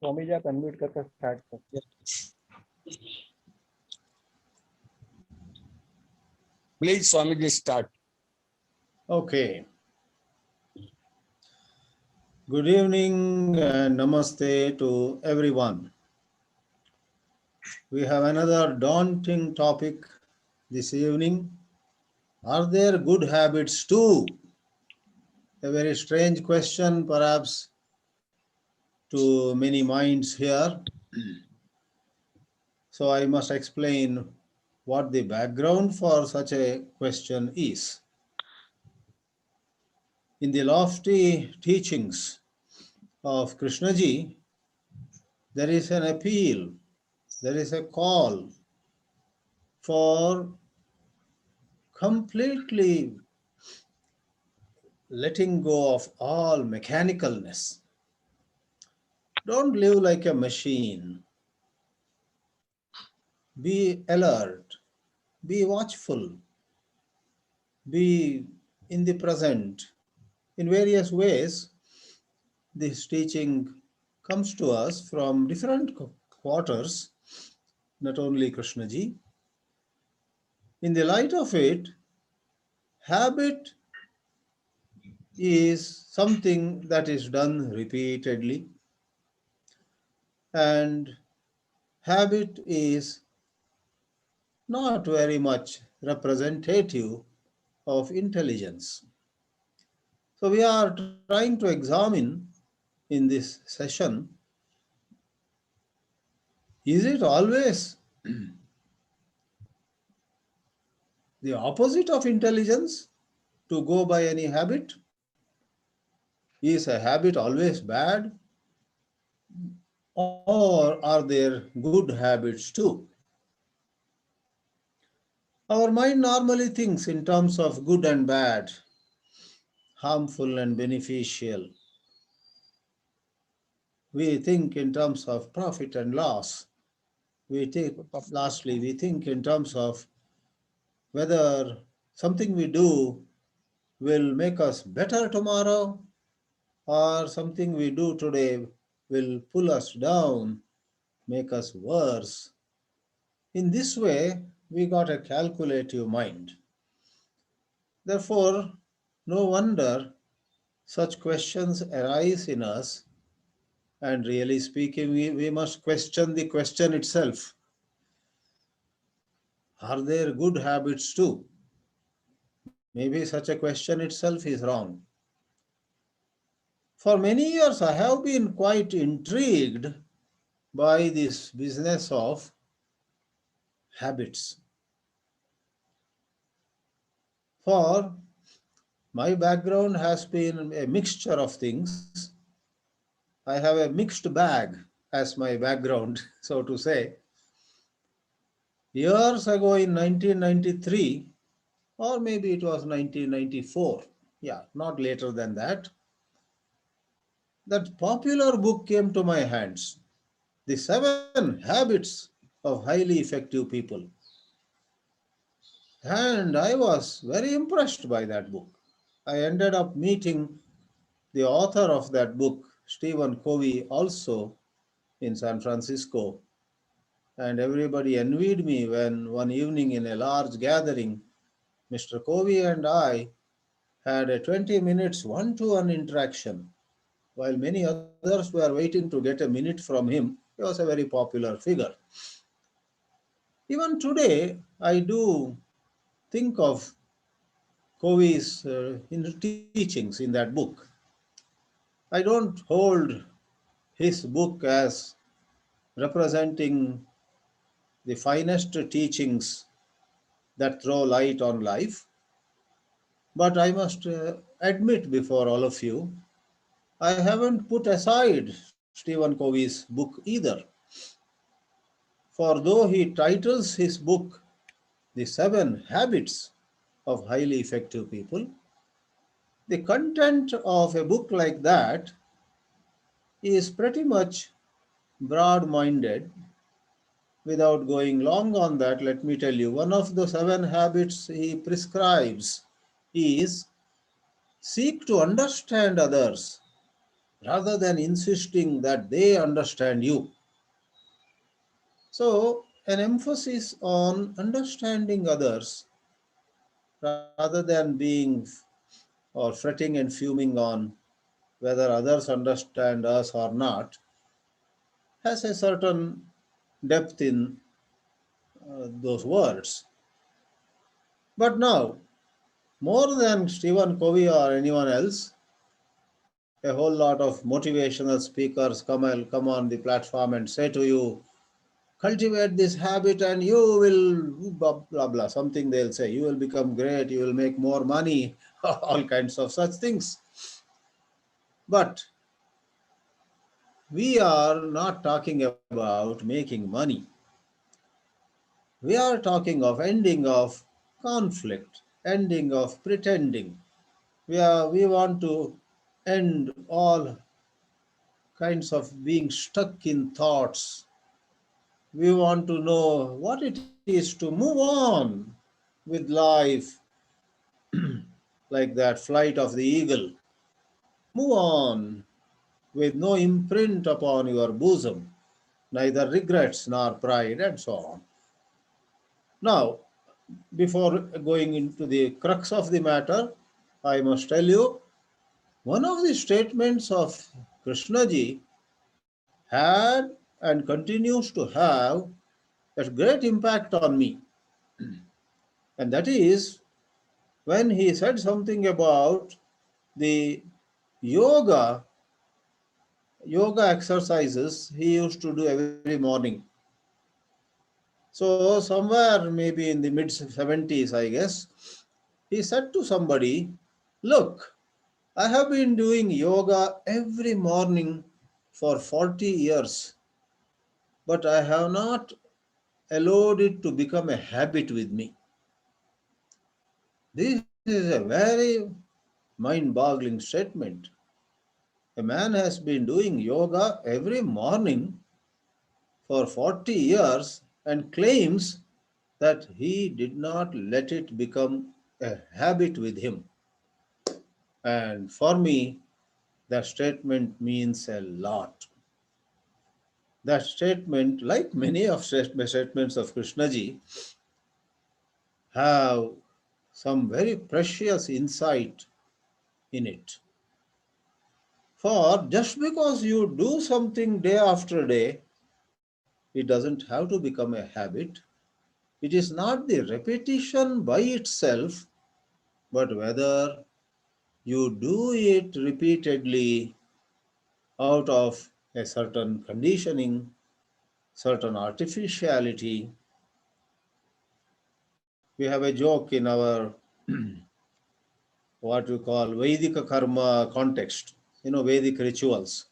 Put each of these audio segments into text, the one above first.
स्वामी जी आप अनम्यूट करके स्टार्ट करते Please, Swamiji, start. Okay. Good evening and namaste to everyone. We have another daunting topic this evening. Are there good habits too? A very strange question, perhaps, to many minds here. So I must explain what the background for such a question is. In the lofty teachings of Krishnaji, there is an appeal, there is a call for completely letting go of all mechanicalness. Don't live like a machine. Be alert, be watchful, be in the present. In various ways, this teaching comes to us from different quarters, not only Krishnaji. In the light of it, habit is something that is done repeatedly, and habit is not very much representative of intelligence. So, we are trying to examine in this session, is it always the opposite of intelligence to go by any habit? Is a habit always bad? Or are there good habits too? Our mind normally thinks in terms of good and bad, harmful and beneficial. We think in terms of profit and loss. Lastly, we think in terms of whether something we do will make us better tomorrow or something we do today will pull us down, make us worse. In this way, we got a calculative mind. Therefore, no wonder such questions arise in us, and really speaking, we must question the question itself. Are there good habits too? Maybe such a question itself is wrong. For many years, I have been quite intrigued by this business of habits. For my background has been a mixture of things. I have a mixed bag as my background, so to say. Years ago in 1993, or maybe it was 1994, yeah, not later than that, that popular book came to my hands, The 7 Habits of Highly Effective People. And I was very impressed by that book. I ended up meeting the author of that book, Stephen Covey, also in San Francisco. And everybody envied me when one evening in a large gathering, Mr. Covey and I had a 20 minutes one-to-one interaction. While many others were waiting to get a minute from him, he was a very popular figure. Even today, I do think of Covey's teachings in that book. I don't hold his book as representing the finest teachings that throw light on life, but I must admit before all of you, I haven't put aside Stephen Covey's book either. For though he titles his book The 7 Habits of Highly Effective People, the content of a book like that is pretty much broad minded. Without going long on that, let me tell you one of the 7 habits he prescribes is seek to understand others rather than insisting that they understand you. So, an emphasis on understanding others rather than being or fretting and fuming on whether others understand us or not has a certain depth in those words. But now, more than Stephen Covey or anyone else, a whole lot of motivational speakers come on the platform and say to you, cultivate this habit and you will blah blah blah, something they'll say, you will become great, you will make more money, all kinds of such things. But we are not talking about making money. We are talking of ending of conflict, ending of pretending. We want to end all kinds of being stuck in thoughts. We want to know what it is to move on with life, like that flight of the eagle. Move on with no imprint upon your bosom, neither regrets nor pride, and so on. Now, before going into the crux of the matter, I must tell you one of the statements of Krishnaji had and continues to have a great impact on me. And that is when he said something about the yoga yoga exercises he used to do every morning. So somewhere maybe in the mid 70s, I guess, he said to somebody, look, I have been doing yoga every morning for 40 years, but I have not allowed it to become a habit with me. This is a very mind boggling statement. A man has been doing yoga every morning for 40 years and claims that he did not let it become a habit with him. And for me, that statement means a lot. That statement, like many of statements of Krishnaji, have some very precious insight in it. For just because you do something day after day, it doesn't have to become a habit. It is not the repetition by itself, but whether you do it repeatedly out of a certain conditioning, certain artificiality. We have a joke in our what we call Vedika karma context, Vedic rituals.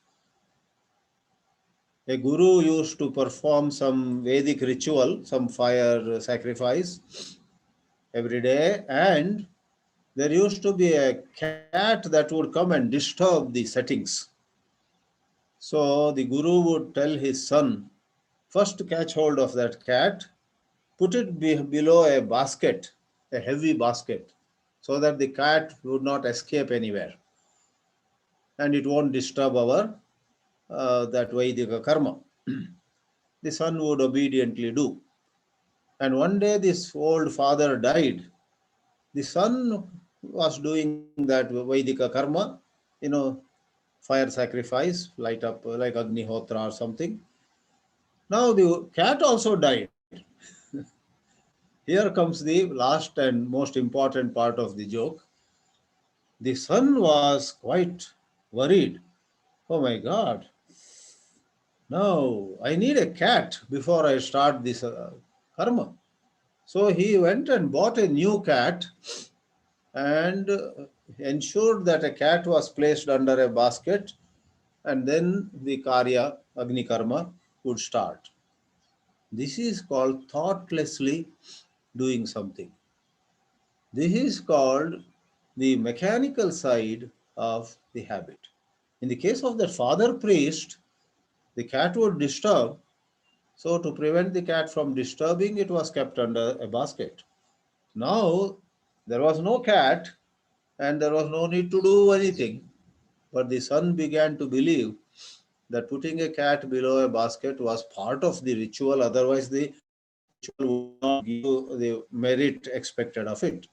A guru used to perform some Vedic ritual, some fire sacrifice every day, and there used to be a cat that would come and disturb the settings. So the guru would tell his son, first catch hold of that cat, put it below a basket, a heavy basket, so that the cat would not escape anywhere and it won't disturb our that Vaidika karma. The son would obediently do. And one day this old father died. The son was doing that Vaidika karma, you know, fire sacrifice, light up like Agnihotra or something. Now the cat also died. Here comes the last and most important part of the joke. The son was quite worried. Oh my God, now I need a cat before I start this karma. So he went and bought a new cat and ensured that a cat was placed under a basket, and then the karya, Agni Karma, would start. This is called thoughtlessly doing something. This is called the mechanical side of the habit. In the case of the father priest, the cat would disturb. So, to prevent the cat from disturbing, it was kept under a basket. Now, there was no cat and there was no need to do anything. But the son began to believe that putting a cat below a basket was part of the ritual, otherwise, the ritual would not give the merit expected of it.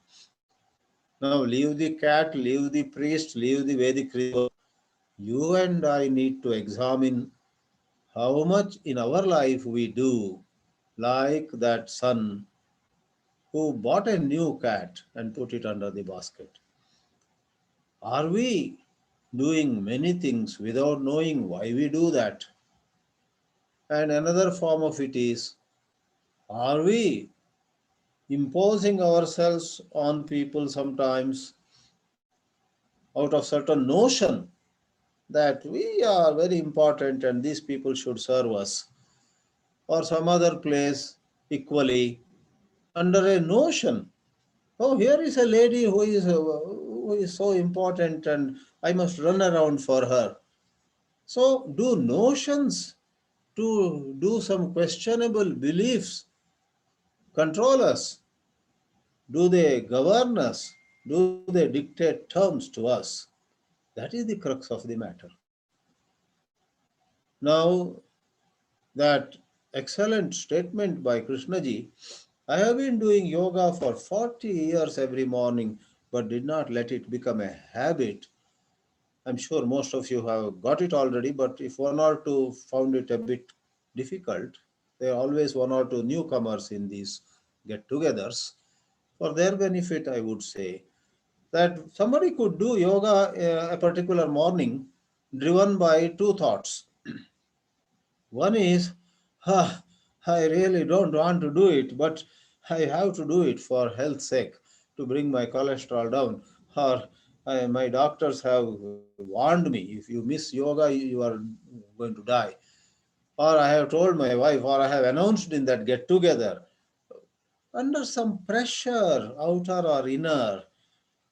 Now, leave the cat, leave the priest, leave the Vedic ritual. You and I need to examine how much in our life we do like that son who bought a new cat and put it under the basket. Are we doing many things without knowing why we do that? And another form of it is, are we imposing ourselves on people sometimes out of certain notion that we are very important and these people should serve us, or some other place equally under a notion, oh, here is a lady who is so important and I must run around for her. So, do notions to do some questionable beliefs control us? Do they govern us? Do they dictate terms to us? That is the crux of the matter. Now, that excellent statement by Krishnaji, I have been doing yoga for 40 years every morning, but did not let it become a habit. I'm sure most of you have got it already, but if one or two found it a bit difficult, there are always one or two newcomers in these get togethers. For their benefit, I would say that somebody could do yoga a particular morning driven by two thoughts. One is, ah, I really don't want to do it, but I have to do it for health's sake to bring my cholesterol down. Or my doctors have warned me, if you miss yoga, you are going to die. Or I have told my wife, or I have announced in that get together, under some pressure, outer or inner,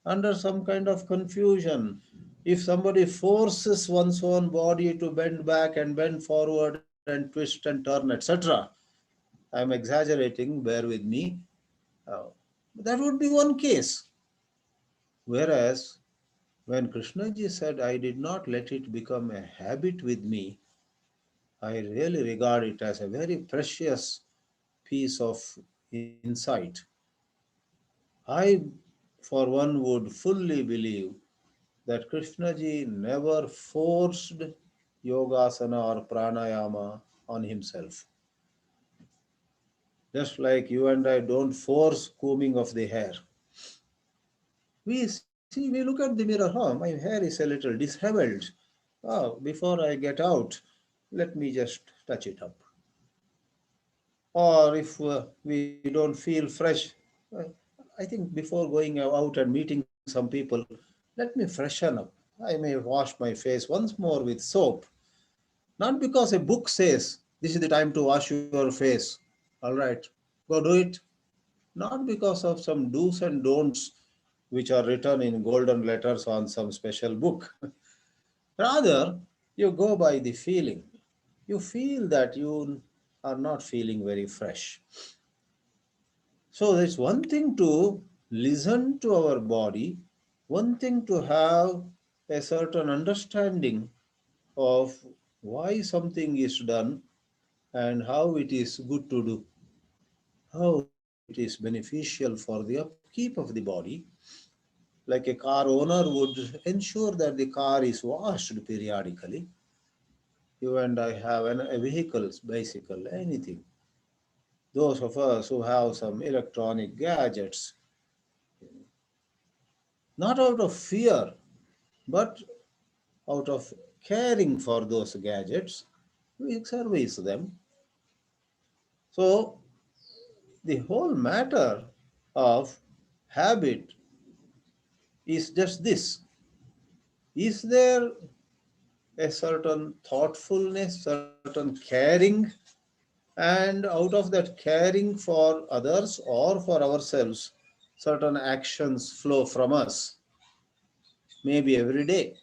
under some kind of confusion. If somebody forces one's own body to bend back and bend forward and twist and turn, etc., I'm exaggerating, bear with me. Uh, that would be one case. Whereas when Krishnaji said, I did not let it become a habit with me, I really regard it as a very precious piece of insight. I, for one, would fully believe that Krishnaji never forced yogasana or pranayama on himself. Just like you and I don't force combing of the hair. We look at the mirror, oh, my hair is a little disheveled. Oh, before I get out, let me just touch it up. Or if we don't feel fresh, uh, I think before going out and meeting some people, let me freshen up. I may wash my face once more with soap. Not because a book says this is the time to wash your face. All right, go do it. Not because of some do's and don'ts which are written in golden letters on some special book. Rather, you go by the feeling. You feel that you are not feeling very fresh. So it's one thing to listen to our body, one thing to have a certain understanding of why something is done and how it is good to do, how it is beneficial for the upkeep of the body. Like a car owner would ensure that the car is washed periodically. You and I have a vehicle, bicycle, anything. Those of us who have some electronic gadgets, not out of fear, but out of caring for those gadgets, we service them. So, the whole matter of habit is just this: is there a certain thoughtfulness, certain caring, and out of that caring for others or for ourselves, certain actions flow from us, maybe every day.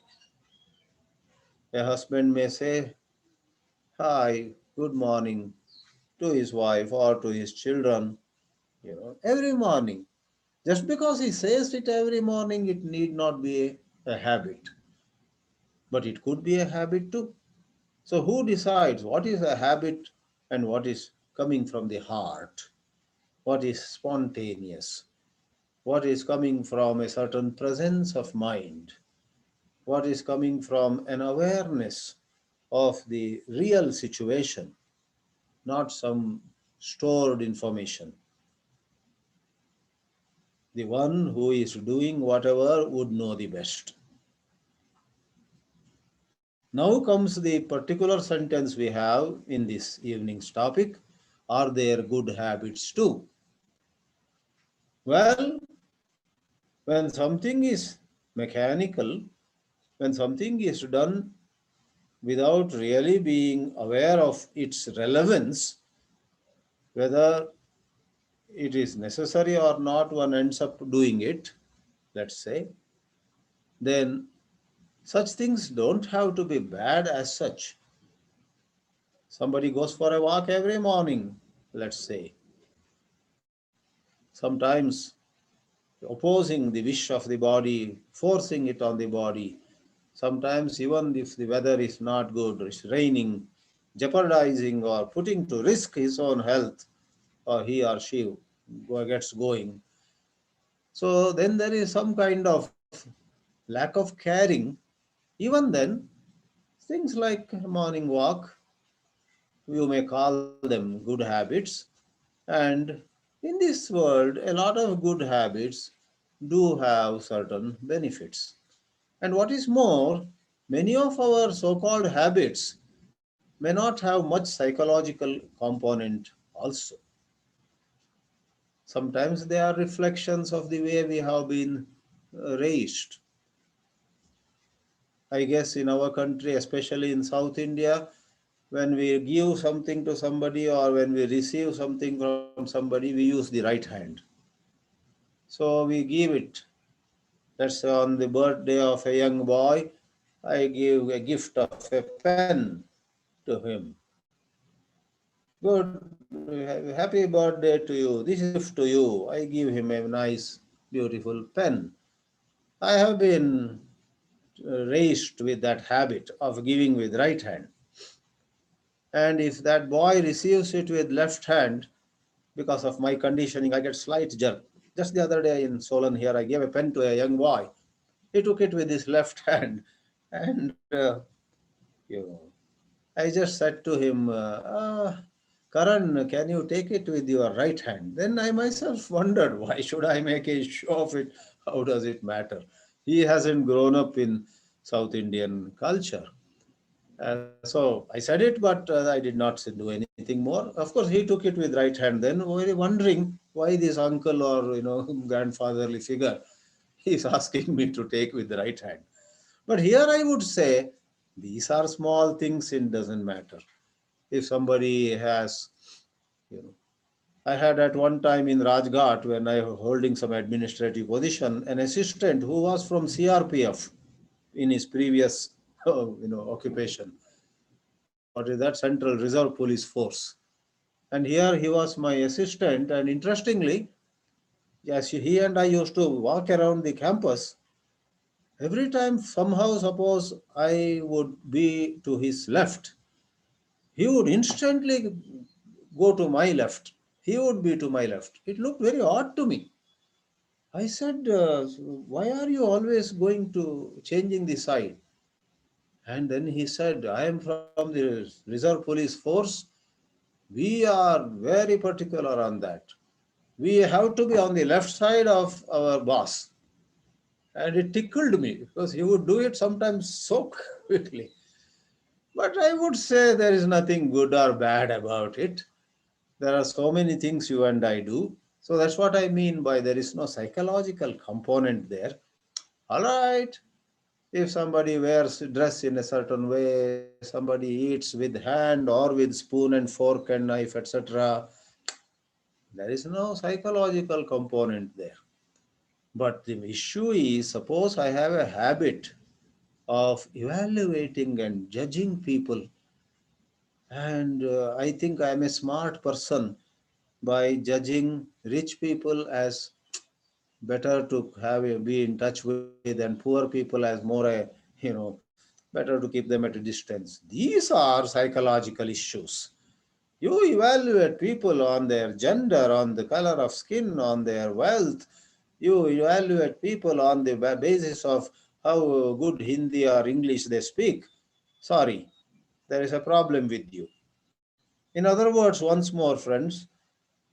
A husband may say, hi, good morning to his wife or to his children, every morning. Just because he says it every morning, it need not be a habit. but it could be a habit too. So, who decides what is a habit and what is coming from the heart? What is spontaneous? What is coming from a certain presence of mind? What is coming from an awareness of the real situation, not some stored information? The one who is doing whatever would know the best. Now comes the particular sentence we have in this evening's topic. Are there good habits too? Well, when something is mechanical, when something is done without really being aware of its relevance, whether it is necessary or not, one ends up doing it, let's say, then such things don't have to be bad as such. Somebody goes for a walk every morning, let's say, sometimes opposing the wish of the body, forcing it on the body. Sometimes, even if the weather is not good, it's raining, jeopardizing or putting to risk his own health, or he or she gets going. So then there is some kind of lack of caring. Even then, things like a morning walk, you may call them good habits. And in this world, a lot of good habits do have certain benefits. And what is more, many of our so called habits may not have much psychological component also. Sometimes they are reflections of the way we have been raised. I guess in our country, especially in South India, when we give something to somebody or when we receive something from somebody, we use the right hand. So we give it. Let's say on the birthday of a young boy, I give a gift of a pen to him. Good, happy birthday to you. This is a gift to you. I give him a nice, beautiful pen. I have been raised with that habit of giving with right hand. And if that boy receives it with left hand, because of my conditioning, I get slight jerk. Just the other day in Solon here, I gave a pen to a young boy. He took it with his left hand, and you know, I just said to him, Karan, can you take it with your right hand? Then I myself wondered, why should I make a show of it? How does it matter? He hasn't grown up in South Indian culture. So I said it, but I did not do anything more. Of course, he took it with right hand. Then, very wondering why this uncle or grandfatherly figure is asking me to take with the right hand. But here I would say these are small things. It doesn't matter if somebody has, you know. I had at one time in Rajghat when I was holding some administrative position, an assistant who was from CRPF in his previous, occupation. What is that? Central Reserve Police Force. And here he was my assistant. And interestingly, yes, he and I used to walk around the campus. Every time, somehow, suppose I would be to his left, he would instantly go to my left. He would be to my left. It looked very odd to me. I said, why are you always going to changing the side? And then he said, I am from the Reserve Police Force. We are very particular on that. We have to be on the left side of our boss. And it tickled me because he would do it sometimes so quickly. But I would say there is nothing good or bad about it. There are so many things you and I do. So that's what I mean by there is no psychological component there. All right. If somebody wears dress in a certain way, somebody eats with hand or with spoon and fork and knife, etc., there is no psychological component there. But the issue is, suppose I have a habit of evaluating and judging people, and I think I am a smart person by judging rich people as better to be in touch with and poor people as more a, better better to keep them at a distance. These are psychological issues. You evaluate people on their gender, on the color of skin, on their wealth. You evaluate people on the basis of how good Hindi or English they speak. Sorry, there is a problem with you. In other words, once more, friends,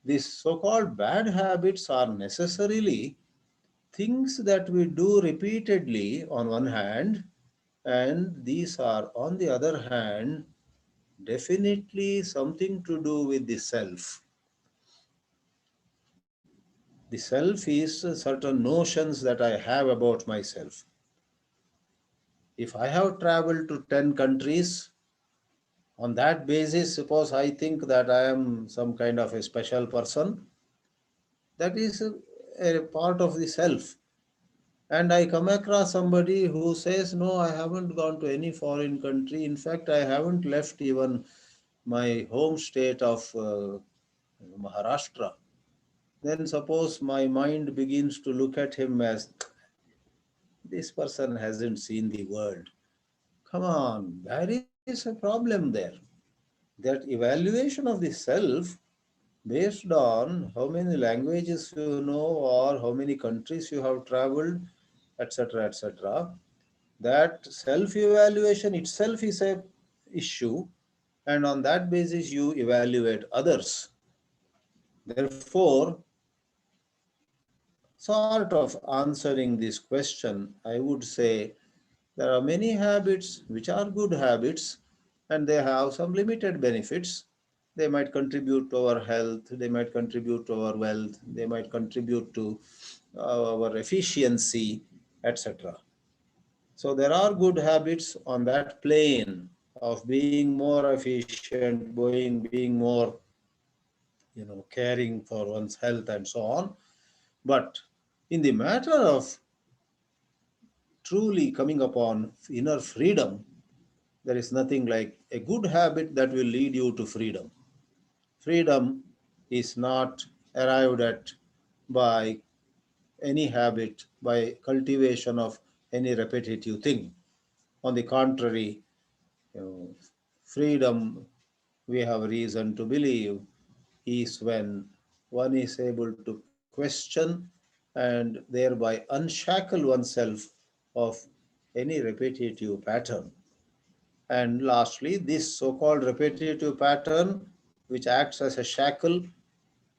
these so-called bad habits are necessarily things that we do repeatedly on one hand, and these are, on the other hand, definitely something to do with the self. The self is certain notions that I have about myself. If I have traveled to 10 countries, on that basis, suppose I think that I am some kind of a special person, that is a part of the self. And I come across somebody who says, no, I haven't gone to any foreign country. In fact, I haven't left even my home state of Maharashtra. Then suppose my mind begins to look at him as, this person hasn't seen the world. Come on, there is a problem there. That evaluation of the self based on how many languages you know or how many countries you have traveled, etc., etc., that self-evaluation itself is a issue, and on that basis you evaluate others. Therefore, sort of answering this question, I would say there are many habits which are good habits and they have some limited benefits. They might contribute to our health, they might contribute to our wealth, they might contribute to our efficiency, etc. So there are good habits on that plane of being more efficient, being more, caring for one's health and so on. But in the matter of truly coming upon inner freedom, there is nothing like a good habit that will lead you to freedom. Freedom is not arrived at by any habit, by cultivation of any repetitive thing. On the contrary, freedom, we have reason to believe, is when one is able to question and thereby unshackle oneself of any repetitive pattern. And lastly, this so-called repetitive pattern, which acts as a shackle,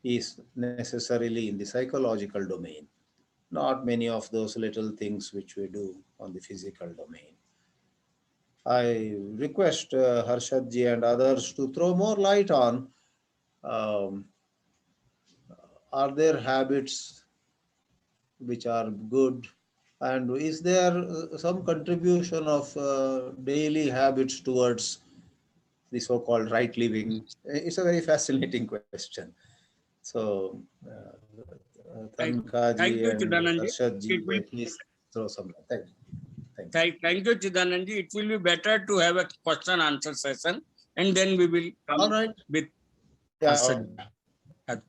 is necessarily in the psychological domain, not many of those little things which we do on the physical domain. I request Harshadji and others to throw more light on, are there habits which are good, and is there some contribution of daily habits towards the so-called right living? It's a very fascinating question. So, Tankaji you, and Chidananji. Harshadji, please throw some light. Thank you, Chidananji. It will be better to have a question answer session, and then we will come All right. with answer.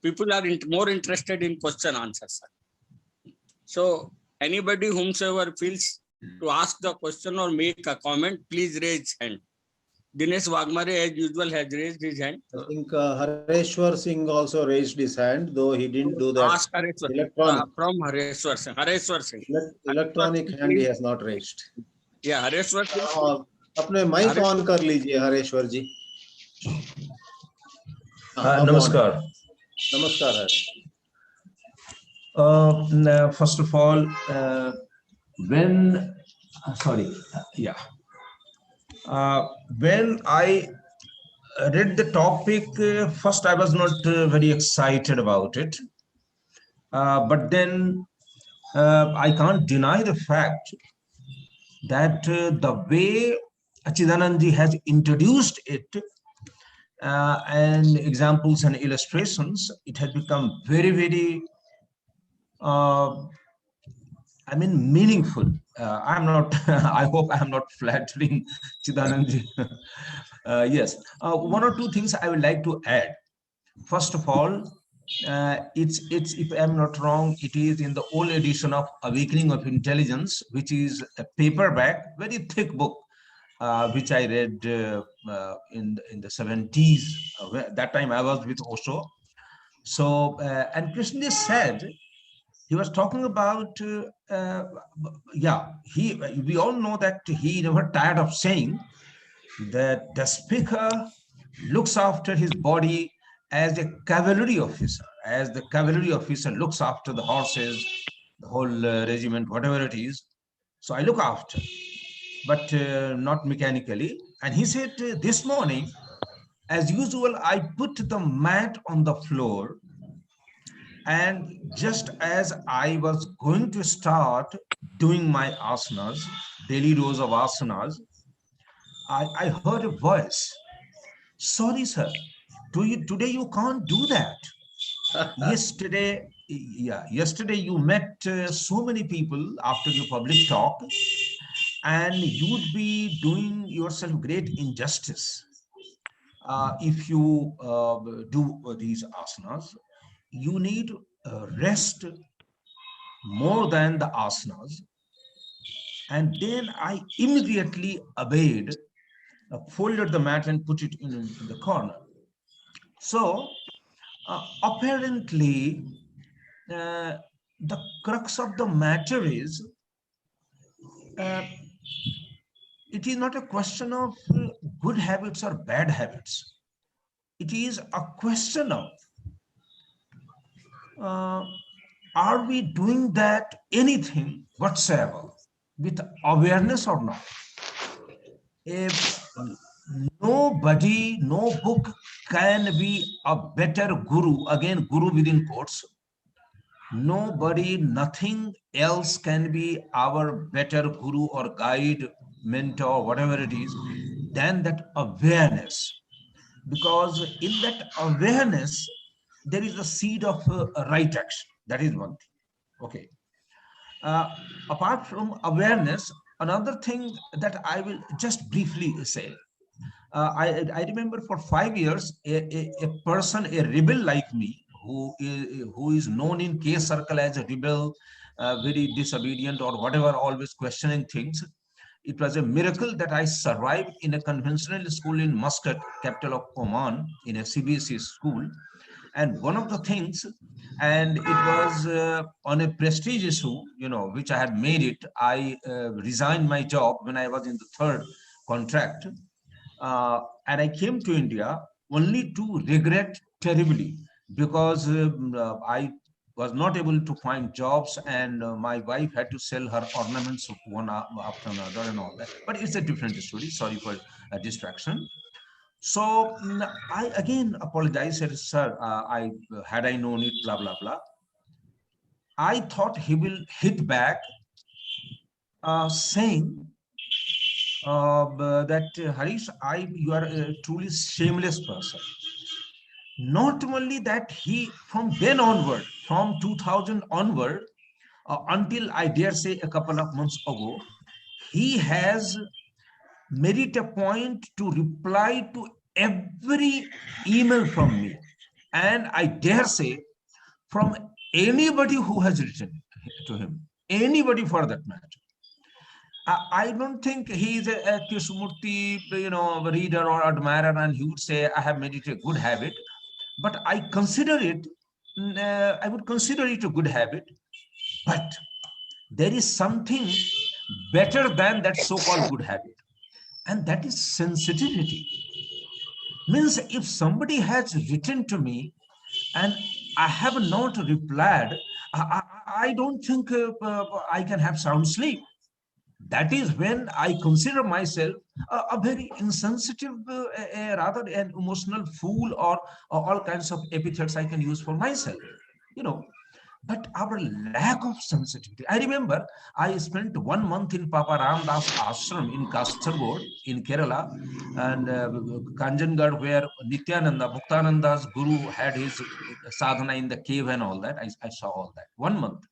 People are more interested in question answers. So anybody whomsoever feels to ask the question or make a comment, please raise hand. Dinesh Wagmare, as usual, has raised his hand. I think Hareshwar Singh also raised his hand, though he didn't do that. Ask Hareshwar from Hareshwar Singh. Hareshwar Singh. Electronic hand he has not raised. Yeah, Hareshwar Singh. अपने mic on कर लीजिए हरेश्वर जी. Namaskar. Namaskar. First of all, when I read the topic, first I was not very excited about it, but then I can't deny the fact that the way Chidananji has introduced it, and examples and illustrations, it has become very, very meaningful. I'm not, I hope I'm not flattering Chidananji. Yes, one or two things I would like to add. First of all, it's if I'm not wrong, it is in the old edition of Awakening of Intelligence, which is a paperback, very thick book. which I read in the 70s. That time I was with Osho. So, and Krishna said, he was talking about, we all know that he never tired of saying that the speaker looks after his body as a cavalry officer, as the cavalry officer looks after the horses, the whole regiment, whatever it is. So I look after, but not mechanically. And he said, this morning, as usual, I put the mat on the floor. And just as I was going to start doing my asanas, daily rows of asanas, I heard a voice. Sorry, sir, today you can't do that. Yesterday you met so many people after your public talk, and you'd be doing yourself great injustice if you do these asanas. You need rest more than the asanas. And then I immediately obeyed, folded the mat and put it in the corner. So apparently, the crux of the matter is, it is not a question of good habits or bad habits. It is a question of, are we doing that anything whatsoever with awareness or not? If nobody, no book can be a better guru, again, guru within quotes, nobody, nothing else can be our better guru or guide, mentor, whatever it is, than that awareness. Because in that awareness, there is a seed of right action. That is one thing. Okay. Apart from awareness, another thing that I will just briefly say, I remember for 5 years, a person, a rebel like me, who is known in K circle as a rebel, very disobedient or whatever, always questioning things. It was a miracle that I survived in a conventional school in Muscat, capital of Oman, in a CBSE school. And one of the things, and it was on a prestige issue, which I had made it. I resigned my job when I was in the third contract. And I came to India only to regret terribly, because I was not able to find jobs, and my wife had to sell her ornaments one after another and all that. But it's a different story. Sorry for distraction. So I again apologized, said, sir, had I known it, blah, blah, blah. I thought he will hit back, saying that, Harish, you are a truly shameless person. Not only that, he, from then onward, from 2000 onward, until I dare say a couple of months ago, he has made it a point to reply to every email from me. And I dare say, from anybody who has written to him, anybody for that matter. I don't think he is a Krishnamurti, reader or admirer, and he would say, I have made it a good habit. But I consider it, I would consider it a good habit. But there is something better than that so-called good habit. And that is sensitivity. Means if somebody has written to me and I have not replied, I don't think I can have sound sleep. That is when I consider myself a very insensitive, rather an emotional fool, or all kinds of epithets I can use for myself, But our lack of sensitivity. I remember I spent 1 month in Papa Ramdas ashram in Kasargod in Kerala, and Kanjangarh, where Nityananda, Muktananda's guru, had his sadhana in the cave and all that. I saw all that 1 month.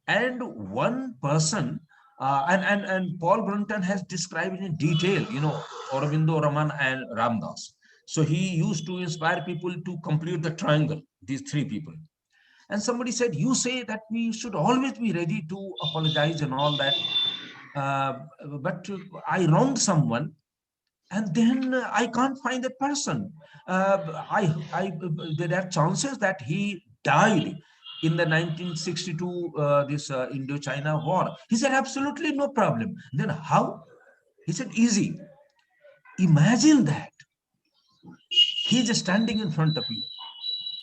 And one person, and Paul Brunton has described in detail, Aurobindo, Raman, and Ramdas. So he used to inspire people to complete the triangle, these three people. And somebody said, you say that we should always be ready to apologize and all that. but I wronged someone, and then I can't find that person. There are chances that he died in the 1962 this Indo-China war. He said, absolutely no problem. Then how? He said, easy. Imagine that. He's standing in front of you.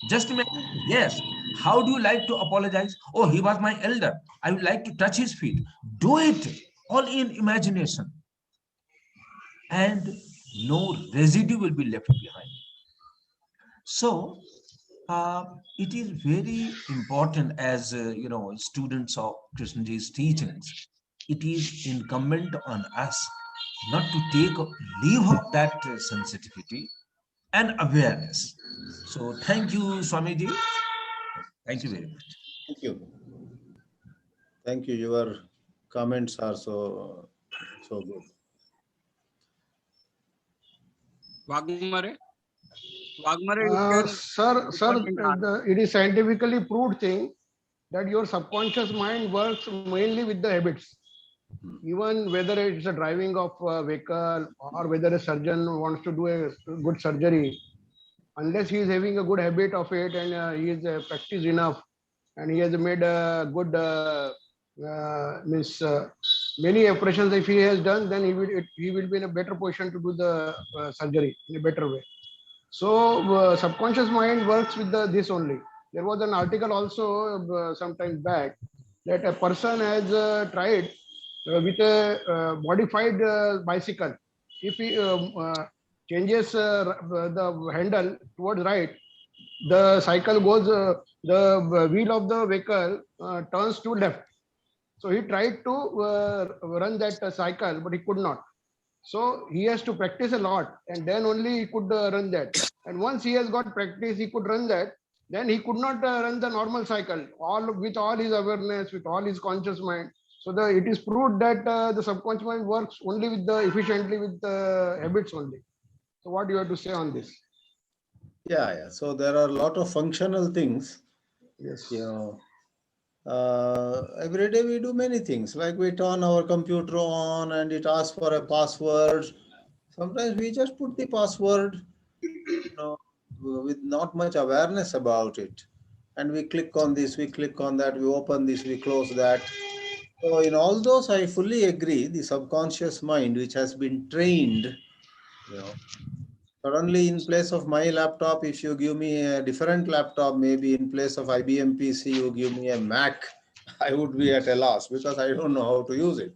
Just imagine, yes. How do you like to apologize? Oh, he was my elder. I would like to touch his feet. Do it all in imagination. And no residue will be left behind. So it is very important as students of Krishnaji's teachings. It is incumbent on us not to take leave of that sensitivity and awareness. So thank you, Swamiji. Thank you very much. Thank you. Thank you. Your comments are so good. Wagmare? Wagmare, you can Sir, it is scientifically proved thing that your subconscious mind works mainly with the habits. Even whether it's a driving of a vehicle or whether a surgeon wants to do a good surgery, unless he is having a good habit of it and he is practiced enough and he has made a good many operations if he has done, then he will be in a better position to do the surgery in a better way. So subconscious mind works with this only. There was an article also some time back that a person has tried with a modified bicycle. If he changes the handle towards right, the cycle goes, the wheel of the vehicle turns to left. So he tried to run that cycle, but he could not. So he has to practice a lot, and then only he could run that. And once he has got practice, he could run that. Then he could not run the normal cycle, with all his awareness, with all his conscious mind. So it is proved that the subconscious mind works only with the efficiently with the habits only. So what do you have to say on this? Yeah. So there are a lot of functional things. Yes. Every day we do many things, like we turn our computer on and it asks for a password. Sometimes we just put the password, with not much awareness about it, and we click on this, we click on that, we open this, we close that. So in all those, I fully agree. The subconscious mind, which has been trained, suddenly in place of my laptop, if you give me a different laptop, maybe in place of IBM PC, you give me a Mac, I would be at a loss because I don't know how to use it.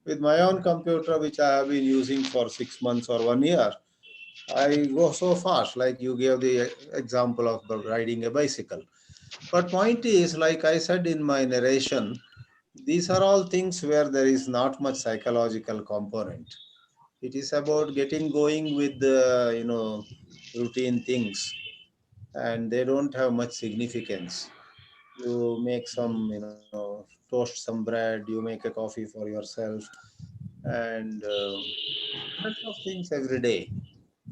With my own computer, which I have been using for 6 months or 1 year, I go so fast, like you gave the example of riding a bicycle. But point is, like I said in my narration, these are all things where there is not much psychological component. It is about getting going with the, routine things, and they don't have much significance. You make some, toast some bread, you make a coffee for yourself, and bunch of things every day.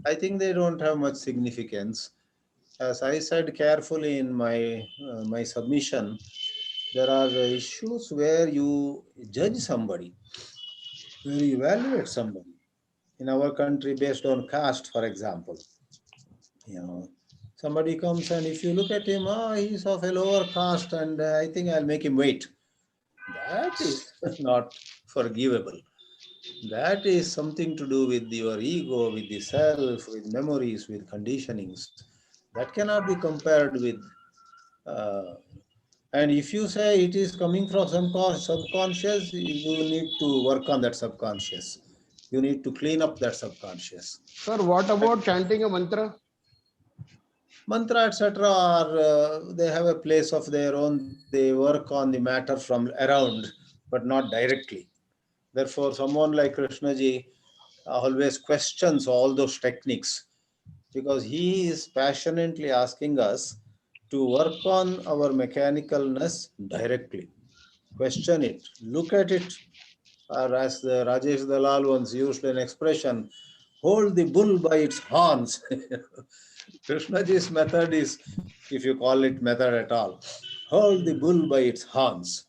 I think they don't have much significance. As I said carefully in my submission, there are issues where you judge somebody, where you evaluate somebody. In our country, based on caste, for example, somebody comes and if you look at him, he's of a lower caste, and I think I'll make him wait. That is not forgivable. That is something to do with your ego, with the self, with memories, with conditionings. That cannot be compared with. Uh, and if you say it is coming from some subconscious, you need to work on that subconscious. You need to clean up that subconscious. Sir, what about chanting a mantra? Mantra, etc., are they have a place of their own. They work on the matter from around, but not directly. Therefore, someone like Krishnaji always questions all those techniques, because he is passionately asking us to work on our mechanicalness directly. Question it, look at it, or as the Rajesh Dalal once used an expression, hold the bull by its horns. Krishnaji's method is, if you call it method at all, hold the bull by its horns.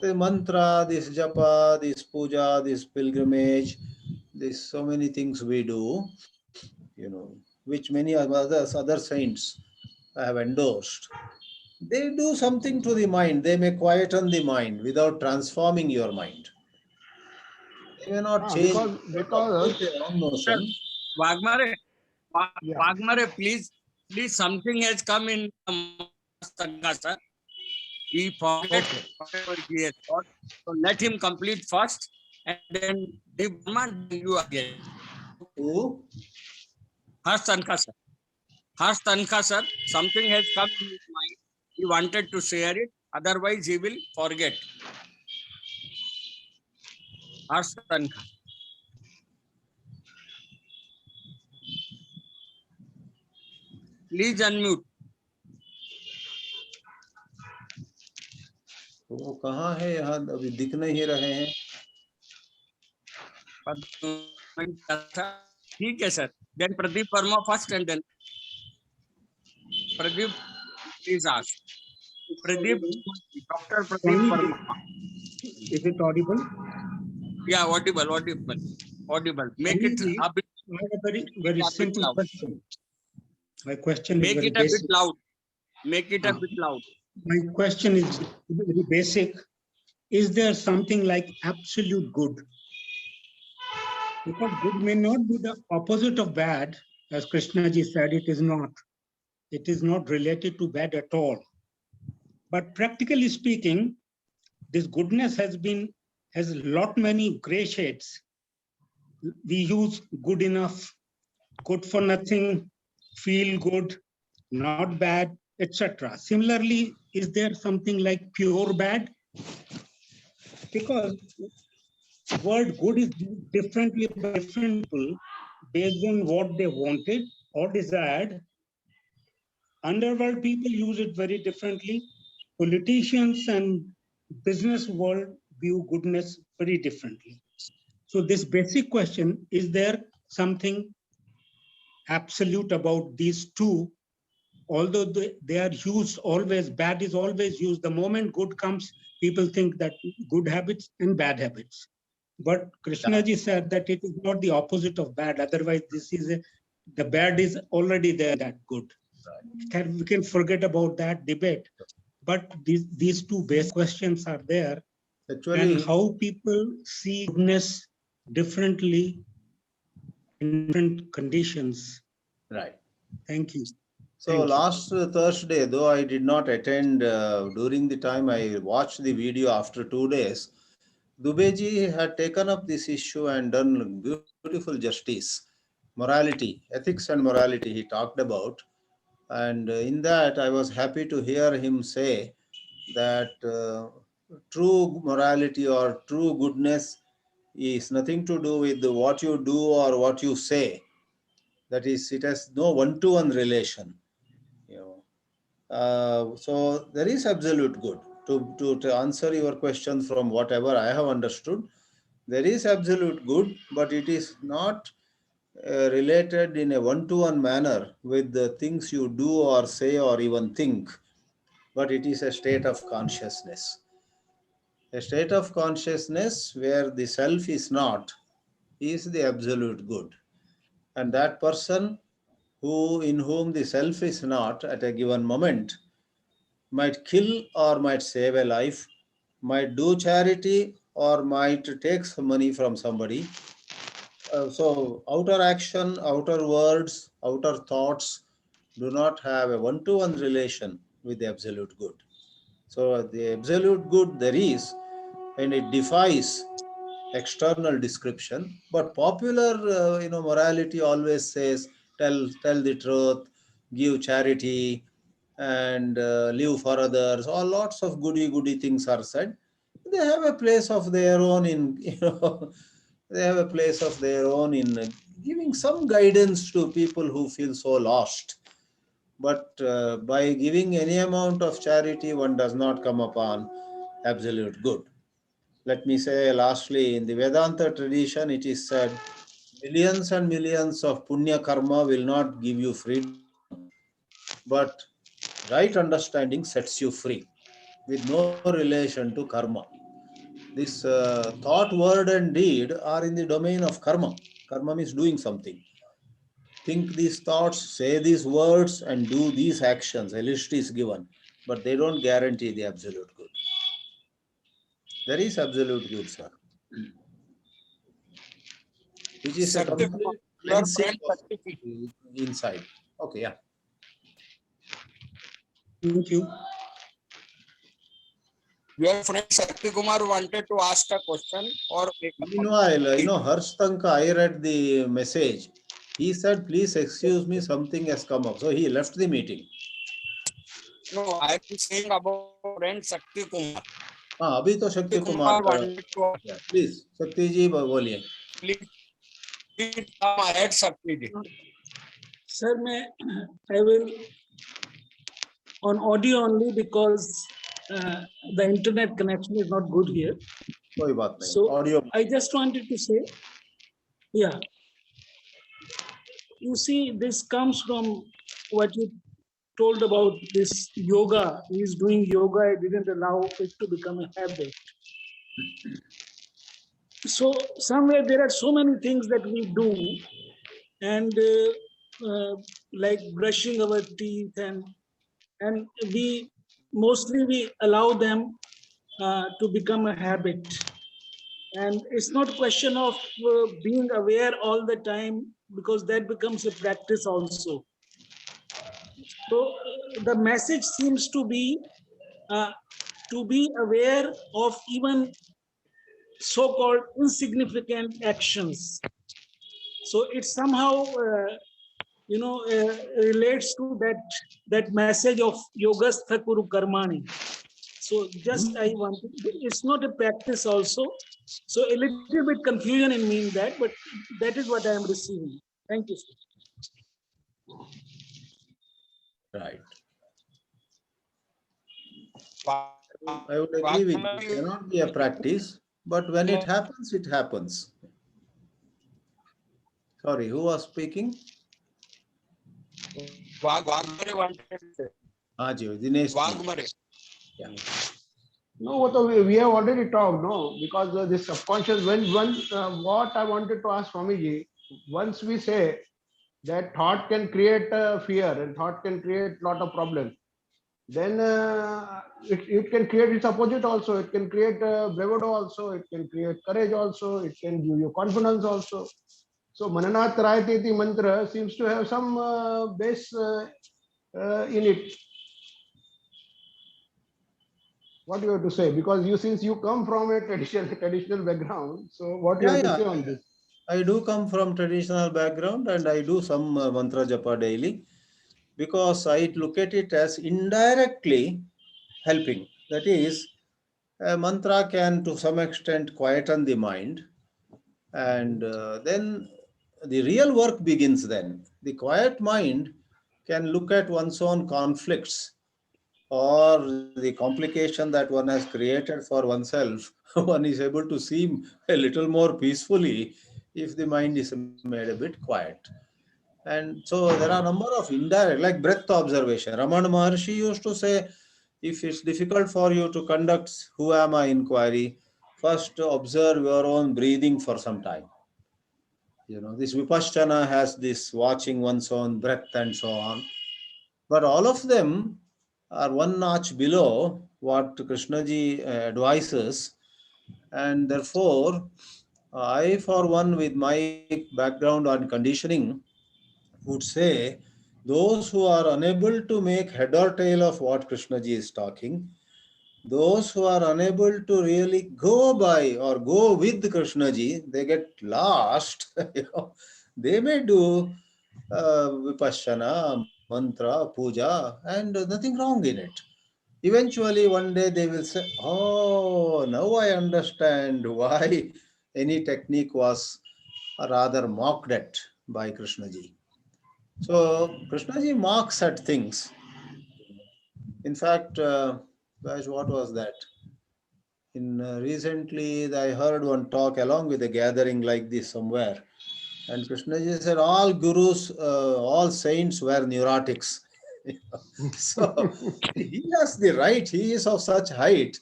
The mantra, this japa, this puja, this pilgrimage, this so many things we do, which many other saints have endorsed. They do something to the mind. They may quieten the mind without transforming your mind. They may not change because completely wrong Sir, notion. Wagmare, yeah. Wagmare, please, something has come in Sangha, sir. He forget Okay. whatever he has taught. So let him complete first, and then then you again. Who? Harsh Tankha, sir. Harsh Tankha, sir. Something has come in his mind. He wanted to share it. Otherwise, he will forget. Harsh Tankha. Please unmute. वो कहाँ है? यहाँ अभी दिख नहीं रहे हैं. ठीक है sir. Then Pradeep Verma first and then Pradeep, please ask. Pradeep, Dr. Pradeep Verma. Is it audible? Yeah, audible. Make it Only a bit, I have a very simple loud. question. My question Make is very it a bit basic. loud. Make it a bit loud. My question is very basic. Is there something like absolute good? Because good may not be the opposite of bad, as Krishna ji said, it is not. It is not related to bad at all. But practically speaking, this goodness has many gray shades. We use good enough, good for nothing, feel good, not bad, etc. Similarly, is there something like pure bad? Because word good is used differently by different people based on what they wanted or desired. Underworld people use it very differently. Politicians and business world view goodness very differently. So this basic question, is there something absolute about these two? Although they are used always, bad is always used. The moment good comes, people think that good habits and bad habits. But Krishna ji said that it is not the opposite of bad. Otherwise, the bad is already there, that good. We can forget about that debate. But these two base questions are there. Actually, and how people see goodness differently in different conditions. right. Thank you. So Thank you. last Thursday, though I did not attend during the time I watched the video after 2 days, Dubeji had taken up this issue and done beautiful justice. Morality, ethics and morality he talked about. And in that, I was happy to hear him say that true morality or true goodness is nothing to do with what you do or what you say. That is, it has no one-to-one relation. So there is absolute good. To answer your question from whatever I have understood, there is absolute good, but it is not related in a one-to-one manner with the things you do or say or even think, but it is a state of consciousness. A state of consciousness where the self is not is the absolute good. And that person in whom the self is not at a given moment might kill or might save a life, might do charity or might take some money from somebody. So outer action, outer words, outer thoughts do not have a one-to-one relation with the absolute good. So the absolute good there is, and it defies external description. But popular, morality always says, tell the truth, give charity, and live for others. All lots of goody things are said. They have a place of their own in, they have a place of their own in giving some guidance to people who feel so lost. But by giving any amount of charity, one does not come upon absolute good. Let me say lastly, in the Vedanta tradition, it is said, millions and millions of punya karma will not give you freedom, but right understanding sets you free with no relation to karma. this thought, word, and deed are in the domain of karma. Karma means doing something. Think these thoughts, say these words, and do these actions. A list is given, but they don't guarantee the absolute good. There is absolute good, sir, which is a Sakti, complete your cleansing friend of Sakti, the inside. Okay, yeah. Thank you. your friend Sakti Kumar wanted to ask a question or make a comment. Meanwhile, Harsh Tanka, I read the message. He said, please excuse me, something has come up. So he left the meeting. No, I am saying about friend Sakti Kumar. हाँ अभी तो शक्ति Sakti Kumar Kumar wanted to please शक्ति जी बोलिए. please come ahead, Sakti ji. Sir, I will on audio only because the internet connection is not good here. कोई बात नहीं. So audio I just wanted to say, yeah, you see, this comes from what you told about this yoga. He is doing yoga. I didn't allow it to become a habit. So somewhere there are so many things that we do, and like brushing our teeth, and we mostly allow them to become a habit. And it's not a question of being aware all the time, because that becomes a practice also. So the message seems to be aware of even so-called insignificant actions. So it somehow relates to that message of Yogastha Kuru Karmani. So just I want it's not a practice also. So a little bit confusion in me in that, but that is what I am receiving. Thank you, sir. right. I would agree with you. It cannot be a practice, but when it happens, it happens. Sorry, who was speaking? Wagmare wanted to say. हाँ जी, Dinesh ji. Wagmare. Yeah. No, what we have already talked, no, because this subconscious, what I wanted to ask Swamiji, once we say that thought can create fear and thought can create lot of problems, then it can create its opposite also. It can create bravado also. It can create courage also. It can give you confidence also. So Mananat Rayatiti mantra seems to have some base in it. What you have to say? Because since you come from a traditional background, so what you have to say on this? I do come from traditional background and I do some mantra japa daily, because I look at it as indirectly helping. That is, a mantra can to some extent quieten the mind, and then the real work begins then. The quiet mind can look at one's own conflicts or the complication that one has created for oneself. One is able to see a little more peacefully if the mind is made a bit quiet. And so there are a number of indirect, like breath observation. Ramana Maharshi used to say, if it's difficult for you to conduct who am I inquiry, first observe your own breathing for some time. This Vipassana has this watching one's own breath and so on. But all of them are one notch below what Krishnaji advises. And therefore, I, for one, with my background on conditioning, would say those who are unable to make head or tail of what Krishnaji is talking, those who are unable to really go by or go with Krishnaji, they get lost. They may do Vipassana, mantra, puja, and nothing wrong in it. Eventually, one day they will say, oh, now I understand why any technique was rather mocked at by Krishnaji. So, Krishnaji mocks at things. In fact, guys, what was that? Recently, I heard one talk along with a gathering like this somewhere. And Krishnaji said, all gurus, all saints were neurotics. So he has the right, he is of such height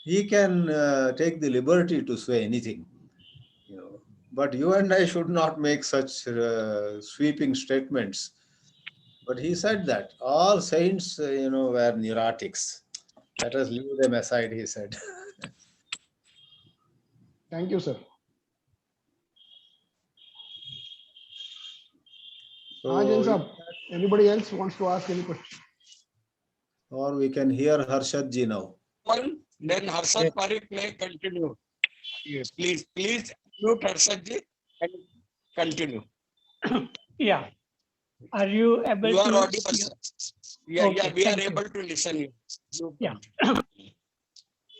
he can take the liberty to say anything, you know. But you and I should not make such sweeping statements. But he said that all saints, were neurotics. Let us leave them aside, he said. Thank you, sir. Jain So, Saab, anybody else wants to ask any question? or we can hear Harshad ji now. One, then Harshad Yes. Parikh may continue. Yes. Please mute Harshad ji and continue. Yeah. Are you able You are to? audible, sir. Yeah, Okay, we are thank you. able to listen you. You Yeah. continue.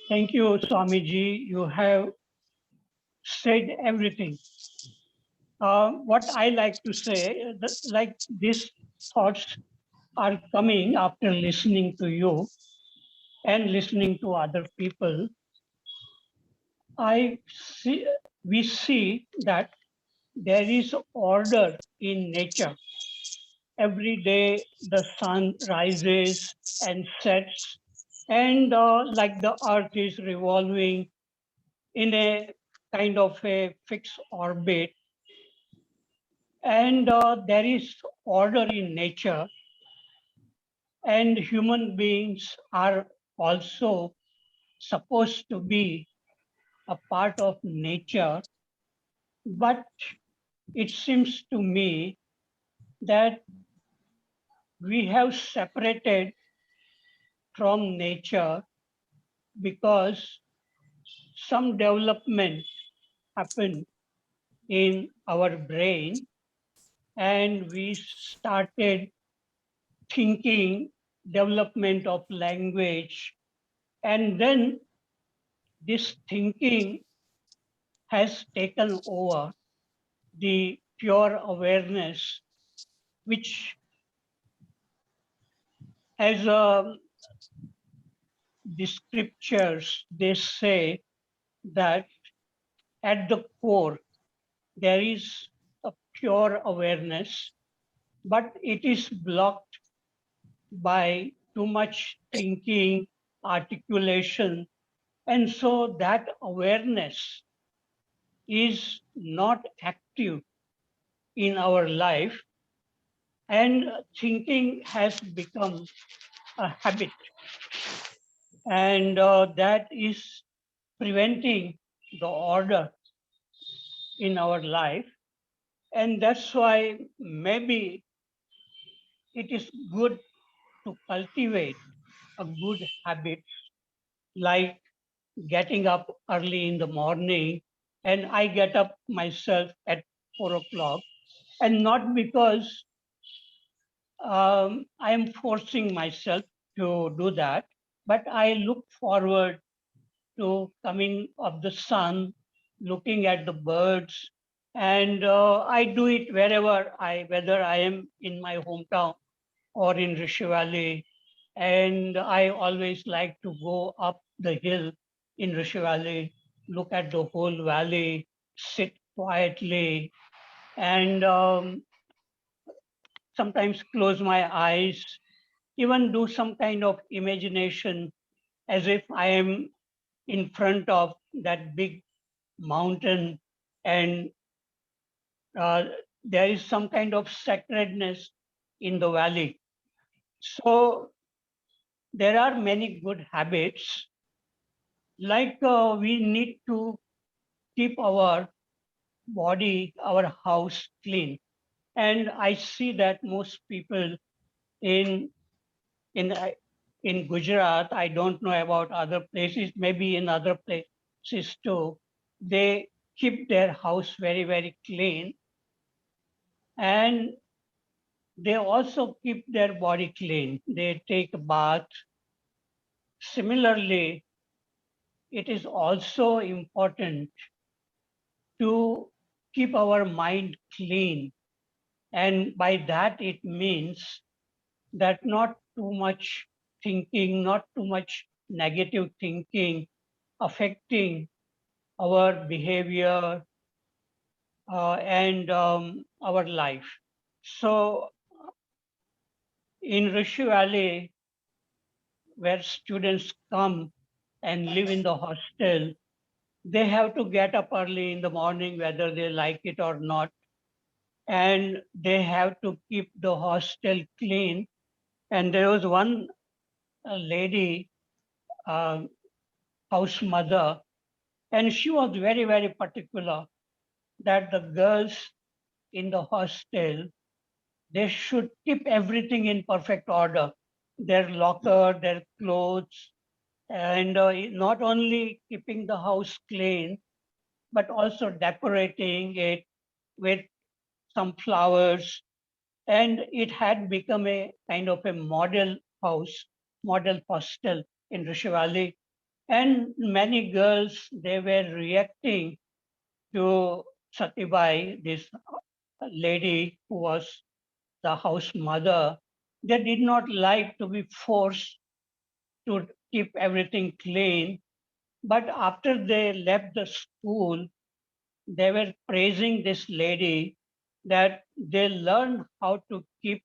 Thank you, Swamiji. You have said everything. What I like to say, like these thoughts are coming after listening to you and listening to other people. We see that there is order in nature. Every day the sun rises and sets, and like the earth is revolving in a kind of a fixed orbit, and there is order in nature, and human beings are also supposed to be a part of nature. But it seems to me that we have separated from nature because some development happened in our brain, and we started thinking development of language, and then this thinking has taken over the pure awareness, which as the scriptures they say that at the core there is a pure awareness, but it is blocked by too much thinking, articulation, and so that awareness is not active in our life, and thinking has become a habit, and that is preventing the order in our life. And that's why maybe it is good to cultivate a good habit like getting up early in the morning. And I get up myself at 4 o'clock, and not because I am forcing myself to do that, but I look forward to coming of the sun, looking at the birds, and I do it whether I am in my hometown or in Rishi Valley, and I always like to go up the hill in Rishi Valley, look at the whole valley, sit quietly, and sometimes close my eyes, even do some kind of imagination as if I am in front of that big mountain, and uh, there is some kind of sacredness in the valley. So there are many good habits, like we need to keep our body, our house clean. And I see that most people in in uh, in Gujarat, I don't know about other places, maybe in other places too, they keep their house very, very clean, and they also keep their body clean. They take a bath. Similarly, it is also important to keep our mind clean. And by that, it means that not too much thinking, not too much negative thinking affecting our behavior and our life. So in Rishi Valley, where students come and live in the hostel, they have to get up early in the morning, whether they like it or not. And they have to keep the hostel clean. And there was one lady, uh, house mother, and she was very, very particular that the girls in the hostel, they should keep everything in perfect order, their locker, their clothes, and not only keeping the house clean, but also decorating it with some flowers. And it had become a kind of a model house, model hostel in Rishi Valley. And many girls, they were reacting to Satibai, this lady who was the house mother. They did not like to be forced to keep everything clean. But after they left the school, they were praising this lady that they learned how to keep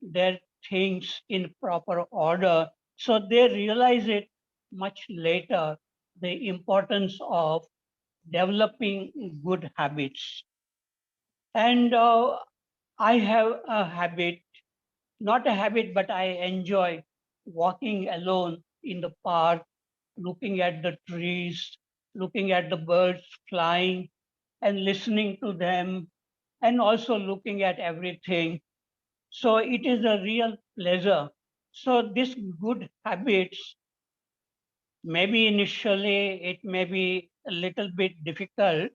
their things in proper order. So they realize it much later, the importance of developing good habits. And I have a habit, not a habit, but I enjoy walking alone in the park, looking at the trees, looking at the birds flying and listening to them, and also looking at everything. So it is a real pleasure. So these good habits, maybe initially it may be a little bit difficult,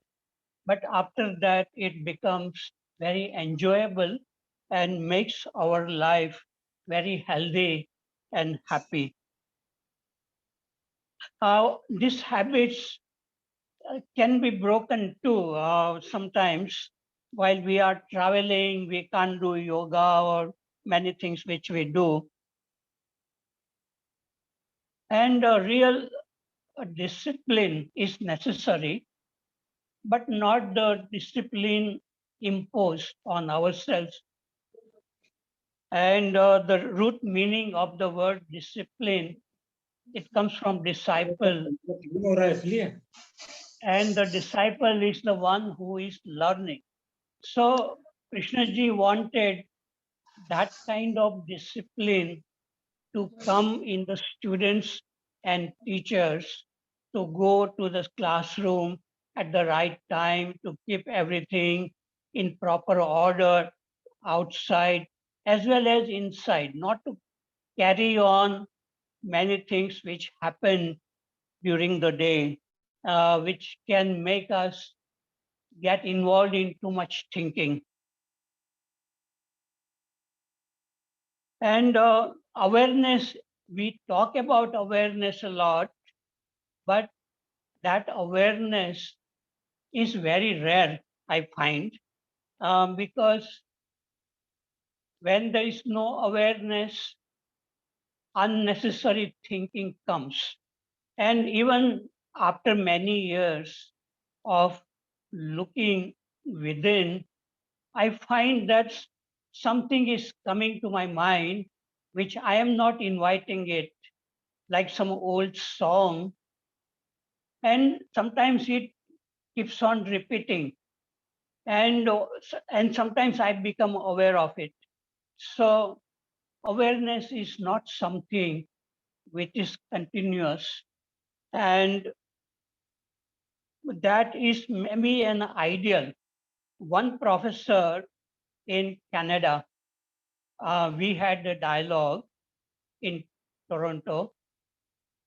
but after that it becomes very enjoyable and makes our life very healthy and happy. These habits can be broken too. Sometimes while we are traveling, we can't do yoga or many things which we do. And a real discipline is necessary, but not the discipline imposed on ourselves. And the root meaning of the word discipline, it comes from disciple, and the disciple is the one who is learning. So Krishna ji wanted that kind of discipline to come in the students and teachers, to go to the classroom at the right time, to keep everything in proper order outside as well as inside, not to carry on many things which happen during the day, which can make us get involved in too much thinking. And awareness, we talk about awareness a lot, but that awareness is very rare, I find, because when there is no awareness, unnecessary thinking comes. And even after many years of looking within, I find that something is coming to my mind which I am not inviting it, like some old song. And sometimes it keeps on repeating. And sometimes I become aware of it. So awareness is not something which is continuous. And that is maybe an ideal. One professor in Canada, we had a dialogue in Toronto,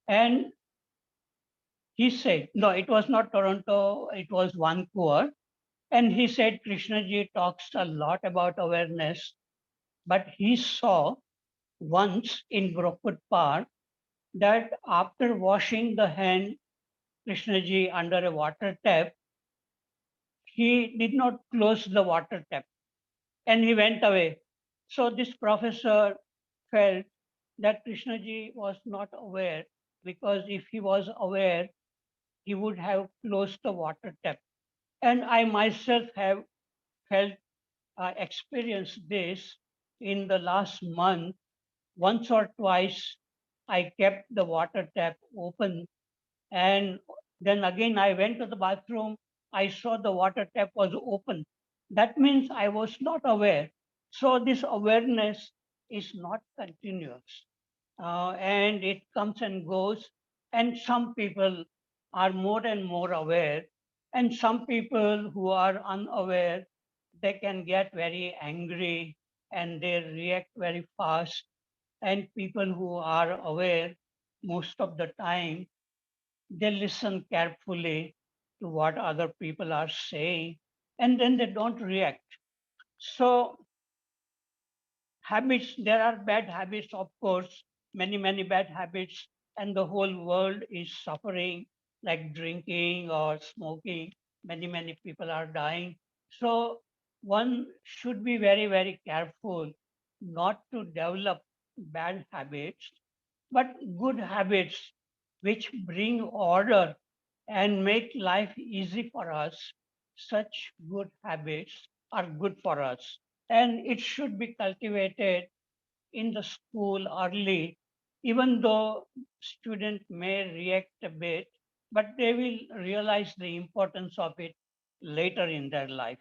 and he said, no, it was not Toronto, it was Vancouver. And he said, Krishnaji talks a lot about awareness, but he saw once in Brookwood Park that after washing the hand, Krishnaji under a water tap, he did not close the water tap and he went away. So this professor felt that Krishnaji was not aware, because if he was aware, he would have closed the water tap. And I myself have felt, experienced this in the last month. Once or twice, I kept the water tap open And then again, I went to the bathroom. I saw the water tap was open. That means I was not aware. So this awareness is not continuous. And it comes and goes. And some people are more and more aware. And some people who are unaware, they can get very angry and they react very fast. And people who are aware, most of the time, they listen carefully to what other people are saying, and then they don't react. So habits, there are bad habits, of course, many bad habits, and the whole world is suffering, like drinking or smoking. Many people are dying. So one should be very careful not to develop bad habits, but good habits which bring order and make life easy for us. Such good habits are good for us, and it should be cultivated in the school early, even though students may react a bit, but they will realize the importance of it later in their life.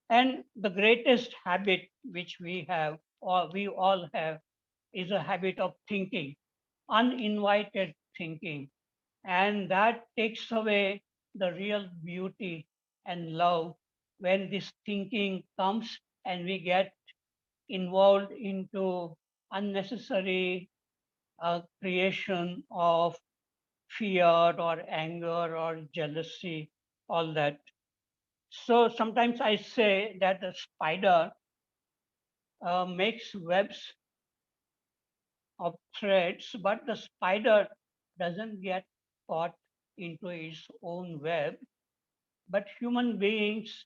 And the greatest habit which we have, or we all have, is a habit of thinking, uninvited thinking. And that takes away the real beauty and love when this thinking comes and we get involved into unnecessary creation of fear or anger or jealousy, all that. So sometimes I say that the spider makes webs of threads, but the spider doesn't get caught into its own web. But human beings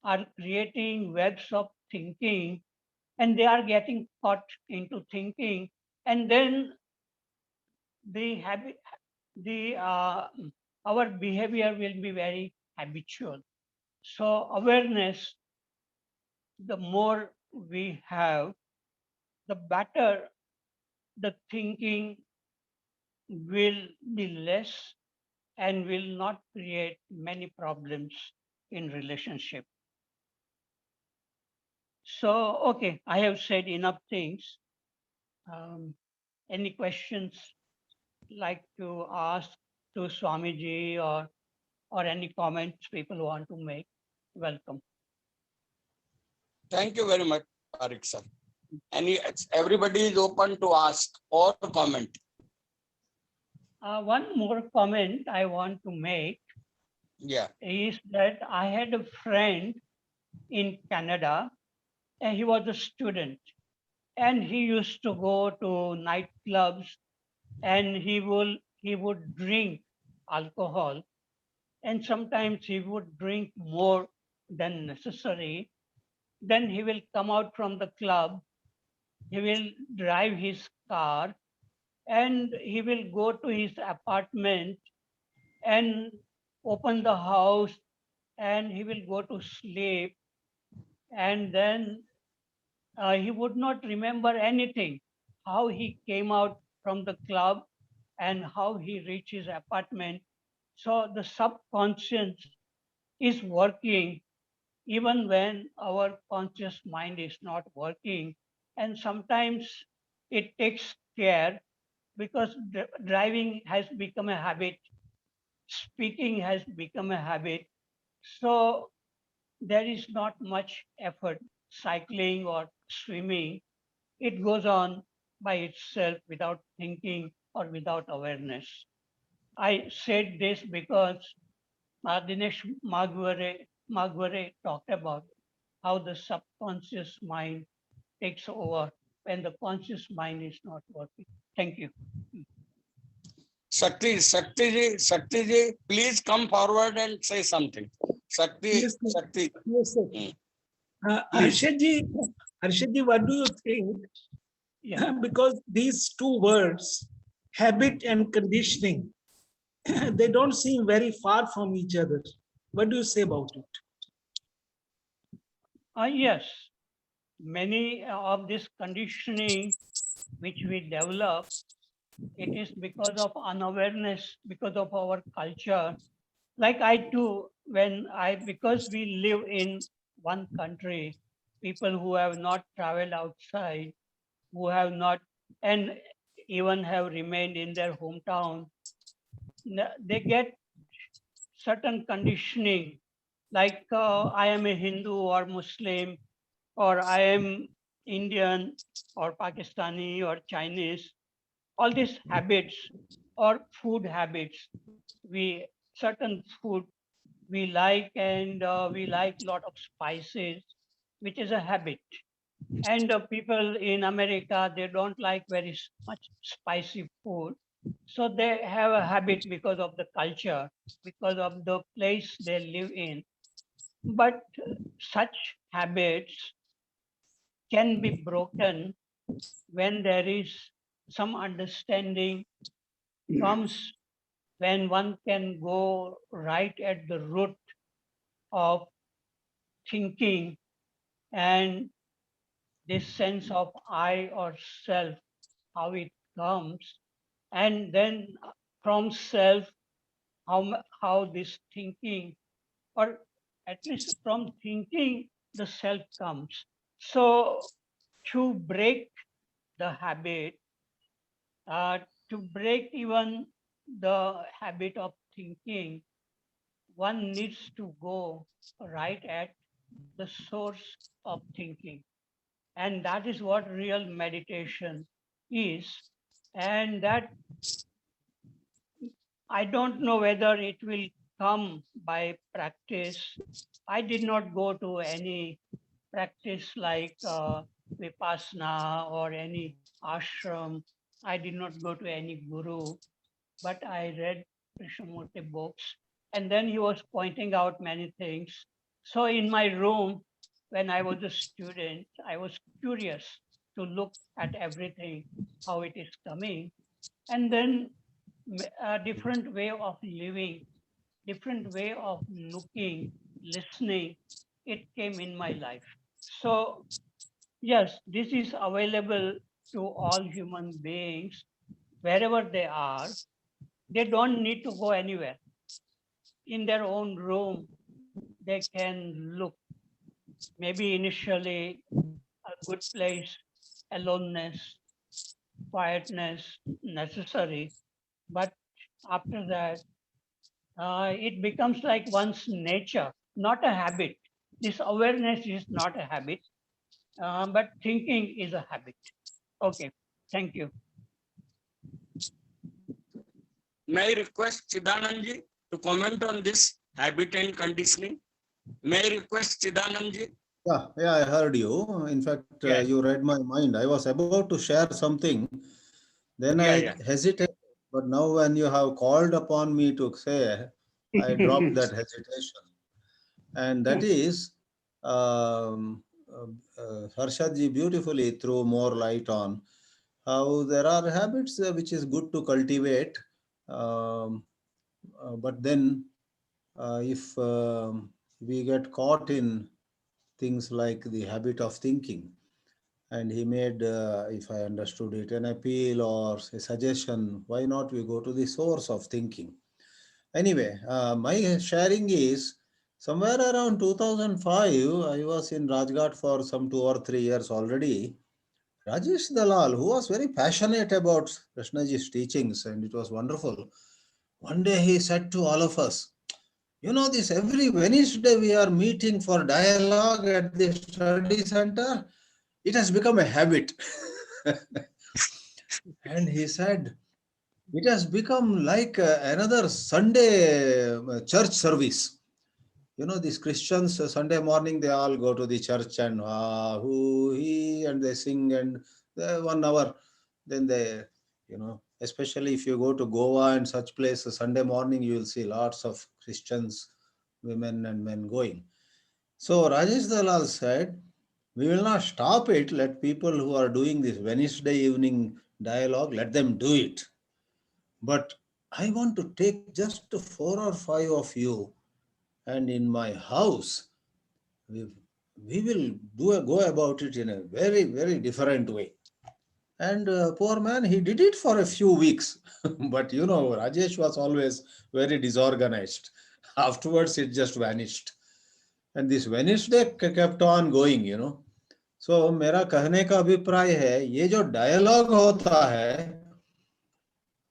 are creating webs of thinking, and they are getting caught into thinking, and then the habit, the our behavior will be very habitual. So awareness, the more we have, the better the thinking will be less and will not create many problems in relationship. So, okay, I have said enough things. Any questions like to ask to Swamiji, or any comments people want to make? Welcome. Thank you very much, Parik sir. Everybody is open to ask or comment. One more comment I want to make Yeah. is that I had a friend in Canada, and he was a student, and he used to go to nightclubs, and he would drink alcohol, and sometimes he would drink more than necessary. Then he will come out from the club, he will drive his car, and he will go to his apartment and open the house, and he will go to sleep, and then he would not remember anything, how he came out from the club and how he reached his apartment. So the subconscious is working even when our conscious mind is not working. And sometimes it takes care, because driving has become a habit, speaking has become a habit. So there is not much effort, cycling or swimming. It goes on by itself without thinking or without awareness. I said this because Dinesh Magware talked about how the subconscious mind takes over when the conscious mind is not working. Thank you. Shakti ji, please come forward and say something. Yes, sir. Shakti. Yes, sir. Hmm. Harshadji, what do you think? Yeah. Because these two words, habit and conditioning, they don't seem very far from each other. What do you say about it? Yes, many of this conditioning which we develop It is because of unawareness, because of our culture. Like I too, because we live in one country, people who have not traveled outside, who have not, and even have remained in their hometown, they get certain conditioning, like I am a Hindu or Muslim, or I am Indian or Pakistani or Chinese. All these habits or food habits, we certain food we like, and we like lot of spices, which is a habit. And people in America, they don't like very much spicy food. So they have a habit because of the culture, because of the place they live in. But such habits can be broken when there is some understanding comes, when one can go right at the root of thinking, and this sense of I or self, how it comes, and then from self, how this thinking, or at least from thinking, the self comes. So to break the habit, uh, to break even the habit of thinking, one needs to go right at the source of thinking. And that is what real meditation is. And that I don't know whether it will come by practice. I did not go to any practice like Vipassana or any ashram. I did not go to any guru, but I read Krishnamurti books. And then he was pointing out many things. So in my room, when I was a student, I was curious to look at everything, how it is coming. And then a different way of living, different way of looking, listening, it came in my life. So yes, this is available to all human beings wherever they are. They don't need to go anywhere. In their own room, they can look. Maybe initially a good place, aloneness, quietness necessary. But after that, it becomes like one's nature, not a habit. This awareness is not a habit, but thinking is a habit. Okay, thank you. May I request Chidanandji to comment on this habit and conditioning? May I request Chidanandji? Yeah, I heard you. In fact, Yeah. you read my mind. I was about to share something, then Yeah, I yeah. hesitated. But now, when you have called upon me to say, I dropped that hesitation. And that is, Harshadji beautifully threw more light on how there are habits which is good to cultivate. Um, but then, if we get caught in things like the habit of thinking, and he made, if I understood it, an appeal or a suggestion, why not we go to the source of thinking? Anyway, my sharing is somewhere around 2005, I was in Rajghat for some 2 or 3 years already. Rajesh Dalal, who was very passionate about Krishnaji's teachings, and it was wonderful. One day he said to all of us, you know, this every Wednesday we are meeting for dialogue at the study center. It has become a habit. And he said, it has become like another Sunday church service. You know, these Christians, Sunday morning, they all go to the church and who, he, and they sing, and 1 hour. Then they, especially if you go to Goa and such places, Sunday morning, you will see lots of Christians, women and men going. So Rajesh Dalal said, we will not stop it. Let people who are doing this Wednesday evening dialogue, let them do it. But I want to take just 4 or 5 of you, and in my house, we, we will go about it in a very, very different way. And poor man, he did it for a few weeks. But you know, Rajesh was always very disorganized. Afterwards, it just vanished. And this vanished day kept on going, you know. So मेरा कहने का अभिप्राय है, ये जो dialogue होता है,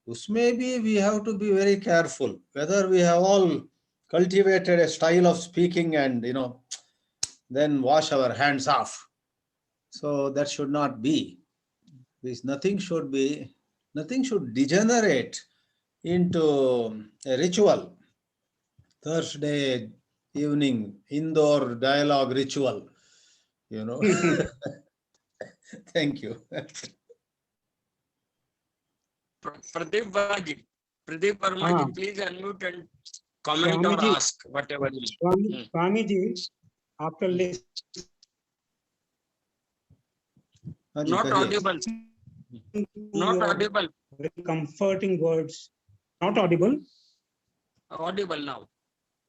उसमें भी we have to be very careful whether we have all cultivated a style of speaking and, you know, then wash our hands off. So that should not be. Nothing should degenerate into a ritual. Thursday evening indoor dialogue ritual, you know. Thank you. Pradeep Verma ji, please unmute and comment or Swamiji. ask whatever you Swamiji, after listening हाँ जी, Not कहिए। audible. to Not your audible. very comforting words, not audible. Audible now.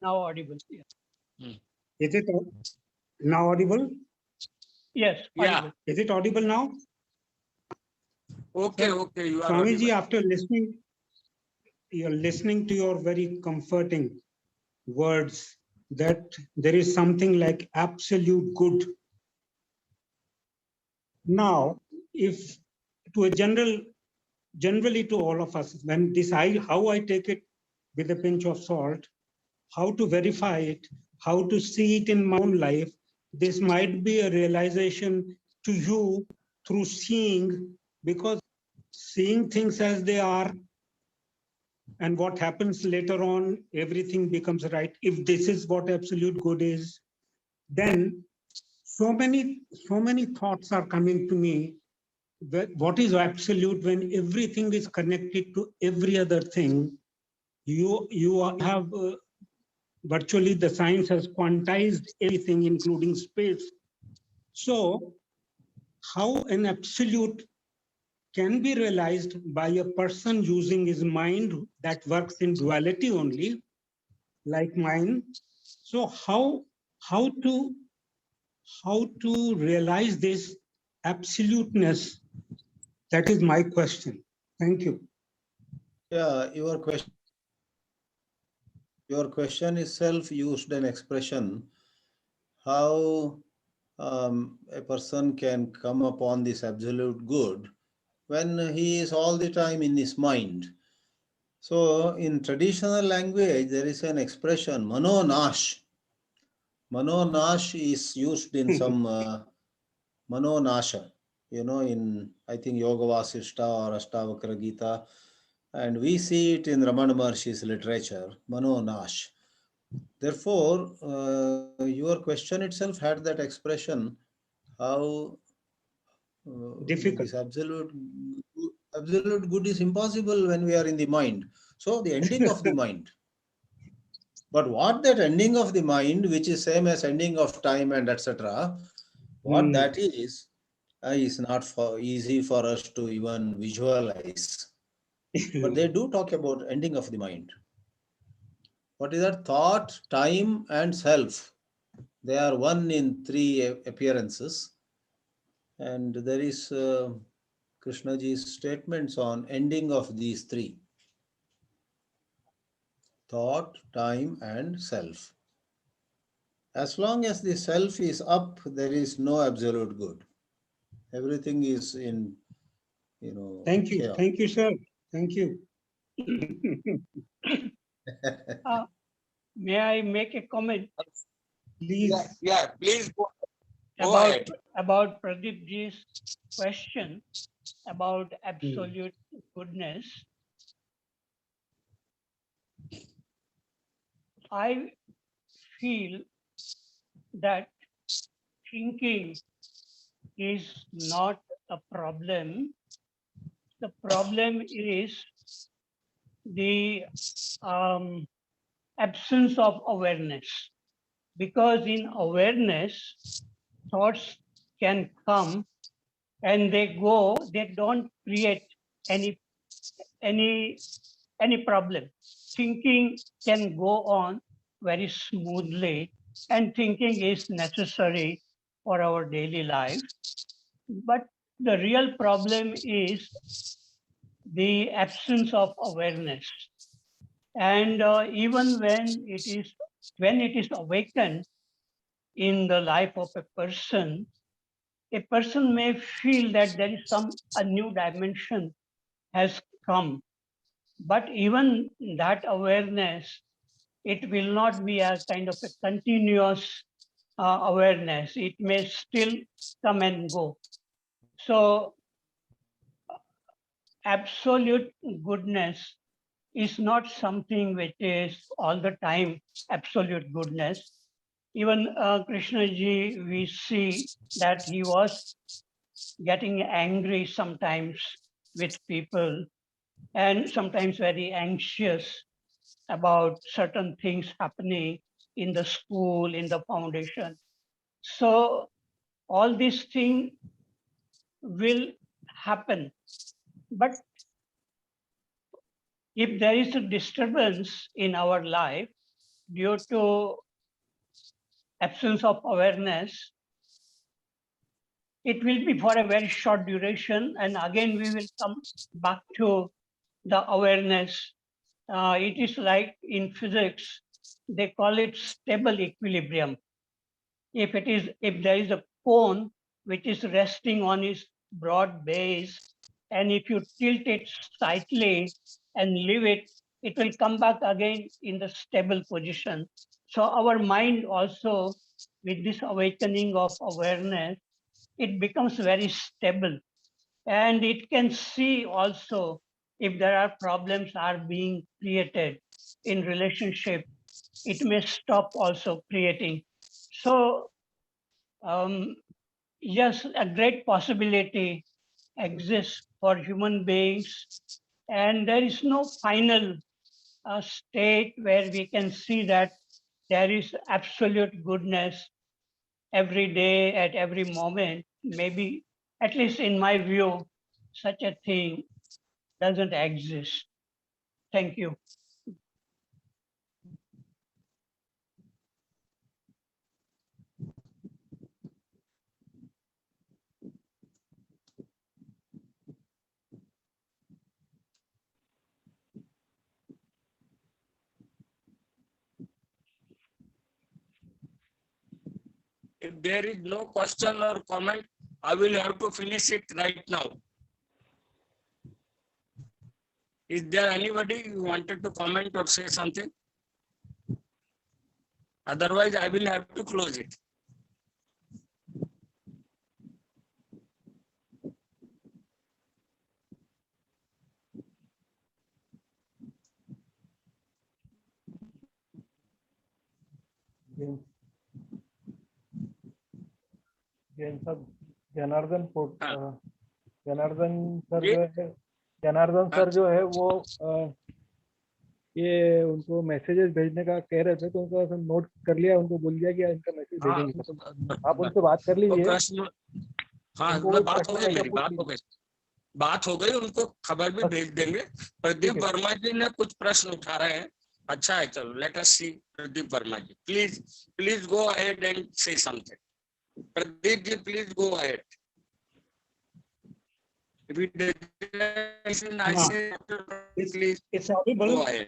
Now audible. Yeah. Is it now audible? Yes, Yeah. audible. Is it audible now? Okay, Sir, okay, you are Swamiji, audible. after you're listening to your very comforting words that there is something like absolute good. Now, if to a generally to all of us, when decide how I take it with a pinch of salt, how to verify it, how to see it in my own life, this might be a realization to you through seeing, because seeing things as they are, and what happens later on, everything becomes right. If this is what absolute good is, then so many thoughts are coming to me. What is absolute when everything is connected to every other thing? You have virtually the science has quantized everything, including space. So how an absolute can be realized by a person using his mind that works in duality only, like mine. So how to realize this absoluteness? That is my question. Thank you. Yeah, your question itself used an expression how a person can come upon this absolute good when he is all the time in his mind. So in traditional language, there is an expression, manonash. Manonash is used in some manonasha, you know, in I think Yoga Vasishta or Ashtavakra Gita, and we see it in Ramana Maharshi's literature, manonash. Therefore, your question itself had that expression, how Difficult. this absolute good is impossible when we are in the mind. So the ending of the mind. But what that ending of the mind, which is same as ending of time and etc., what that is not easy for us to even visualize. But they do talk about ending of the mind. What is that? Thought, time, and self. They are one in three appearances. And there is Krishnaji's statements on ending of these three. Thought, time, and self. As long as the self is up, there is no absolute good. Everything is in, you know. Thank you. chaos. Thank you, sir. Thank you. May I make a comment Please. Yeah, please go about ahead. about Pradeep ji's question about absolute goodness? I feel that thinking is not a problem. The problem is the absence of awareness. Because in awareness, thoughts can come and they go, they don't create any problem. Thinking can go on very smoothly, and thinking is necessary for our daily life. But the real problem is the absence of awareness. And even when it is awakened in the life of a person may feel that there is a new dimension has come. But even that awareness, it will not be a kind of a continuous awareness. It may still come and go. So absolute goodness is not something which is all the time absolute goodness. Even Krishna ji, we see that he was getting angry sometimes with people and sometimes very anxious about certain things happening in the school, in the foundation. So all these things will happen. But if there is a disturbance in our life due to absence of awareness, it will be for a very short duration, and again we will come back to the awareness. It is like in physics, they call it stable equilibrium. If there is a cone which is resting on its broad base, and if you tilt it slightly and leave it, it will come back again in the stable position. So our mind also, with this awakening of awareness, it becomes very stable, and it can see also if there are problems are being created in relationship, it may stop also creating. So yes, a great possibility exists for human beings, and there is no final state where we can see that there is absolute goodness every day at every moment. Maybe, at least in my view, such a thing doesn't exist. Thank you. If there is no question or comment, I will have to finish it right now. Is there anybody who wanted to comment or say something? Otherwise, I will have to close it. Jain साहब, Janardan Janardan sir जी? जो है, Janardan sir जो है वो ये उनको messages भेजने का कह रहे थे, तो उनको नोट कर लिया, उनको बोल दिया कि इनका मैसेज भेजेंगे। आप उनसे बात कर लीजिए। प्रश्न, हाँ, बात हो गई, मेरी बात हो गई, उनको खबर भी भेज देंगे। प्रदीप वर्मा जी ने कुछ प्रश्न उठा रहे हैं। अच्छा है, चलो let us see Pradeep Verma ji, please go ahead and say something. Pradeep ji, please go ahead. If it doesn't, I say, please It's audible. go ahead.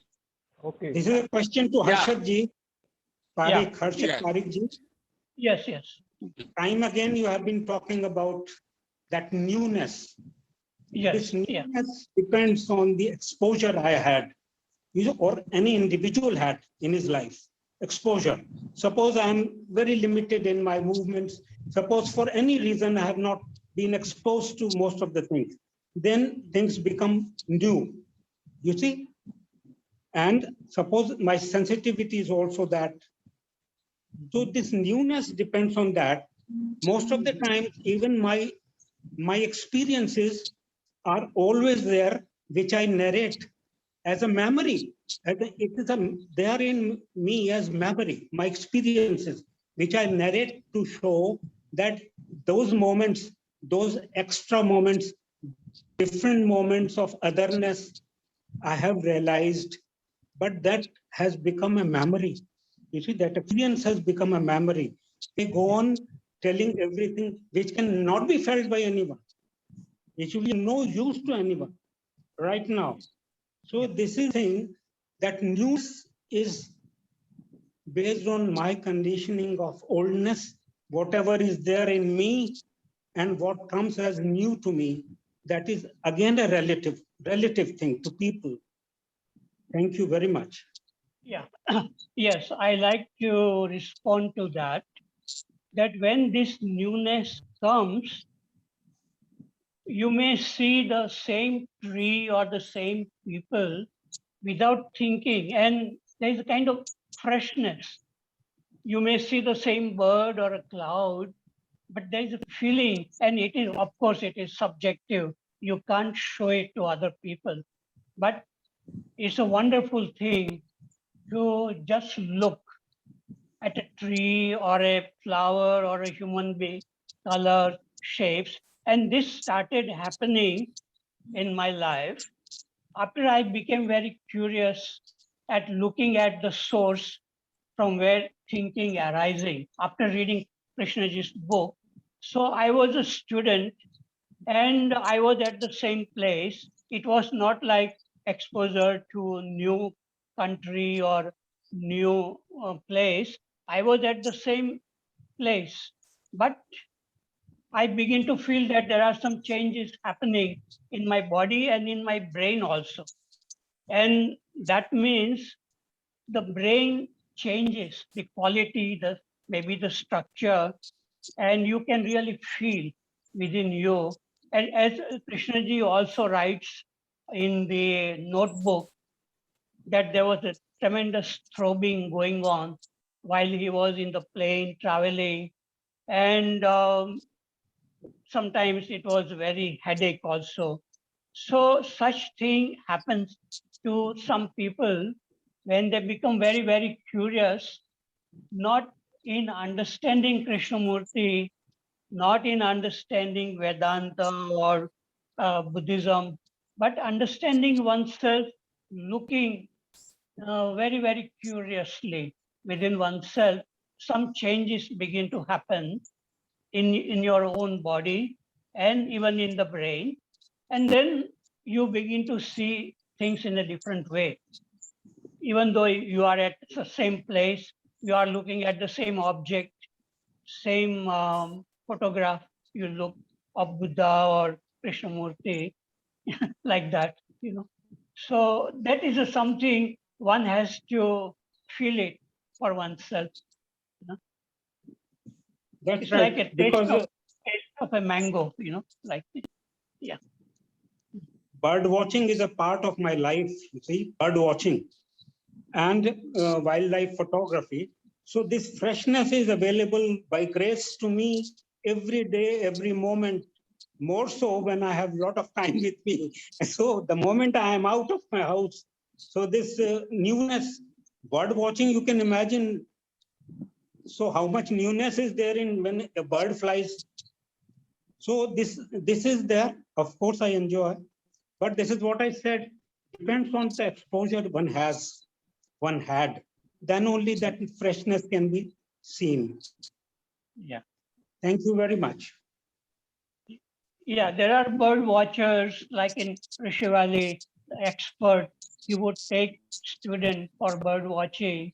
Okay. This is a question to Harshad ji. Parikh, Harshad Yeah. Parikh ji. Yes, yes. Time again, you have been talking about that newness. Yes, This yeah. newness depends on the exposure I had, or any individual had in his life. Exposure. Suppose I am very limited in my movements. Suppose for any reason I have not been exposed to most of the things. Then things become new. You see? And suppose my sensitivity is also that. So this newness depends on that. Most of the time, even my experiences are always there, which I narrate as a memory. They are in me as memory, my experiences, which I narrate to show that those moments, those extra moments, different moments of otherness, I have realized, but that has become a memory. You see, that experience has become a memory. They go on telling everything which cannot be felt by anyone. It should be no use to anyone right now. So this is thing that news is based on my conditioning of oldness, whatever is there in me and what comes as new to me, that is again a relative thing to people. Thank you very much. Yeah, yes, I like to respond to that. That when this newness comes, you may see the same tree or the same people without thinking, and there's a kind of freshness. You may see the same bird or a cloud, but there's a feeling, and it is, of course, it is subjective. You can't show it to other people, but it's a wonderful thing to just look at a tree or a flower or a human being, color, shapes. And this started happening in my life after I became very curious at looking at the source from where thinking arising after reading Krishnaji's book. So I was a student and I was at the same place. It was not like exposure to new country or new place. I was at the same place, but I begin to feel that there are some changes happening in my body and in my brain also. And that means the brain changes, the quality, maybe the structure, and you can really feel within you. And as Krishnaji also writes in the notebook, that there was a tremendous throbbing going on while he was in the plane traveling. And sometimes it was very headache also. So such thing happens to some people when they become very, very curious, not in understanding Krishnamurti, not in understanding Vedanta or Buddhism, but understanding oneself, looking very, very curiously within oneself, some changes begin to happen in your own body and even in the brain. And then you begin to see things in a different way. Even though you are at the same place, you are looking at the same object, same photograph, you look of Buddha or Krishnamurti, like that, you know. So that is something one has to feel it for oneself. You know? That's It's right. like a Because taste of a mango, you know, like, yeah. bird watching is a part of my life, you see, bird watching and wildlife photography. So this freshness is available by grace to me every day, every moment, more so when I have a lot of time with me. So the moment I am out of my house, so this newness, bird watching, you can imagine. So how much newness is there in when a bird flies? So this is there. Of course, I enjoy, but this is what I said. Depends on the exposure one has, one had. Then only that freshness can be seen. Yeah. Thank you very much. Yeah, there are bird watchers like in Rishi Valley, expert. He would take student for bird watching,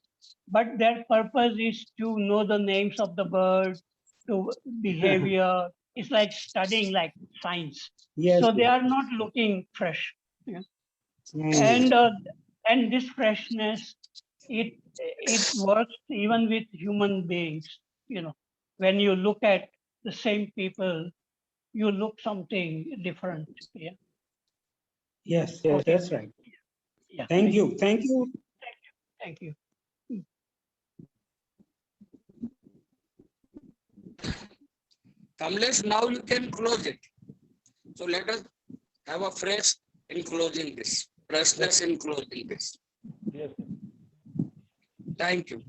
but their purpose is to know the names of the bird, to behavior. It's like studying like science. Yes. So they are not looking fresh. Yeah. Mm. And this freshness, it works even with human beings. You know, when you look at the same people, you look something different. Yeah. Yes, Okay. that's right. Yeah. Thank you. Thank you. Thank you. Kamlesh, now you can close it. So let us have a fresh in closing this, freshness in closing this. Yes. Thank you.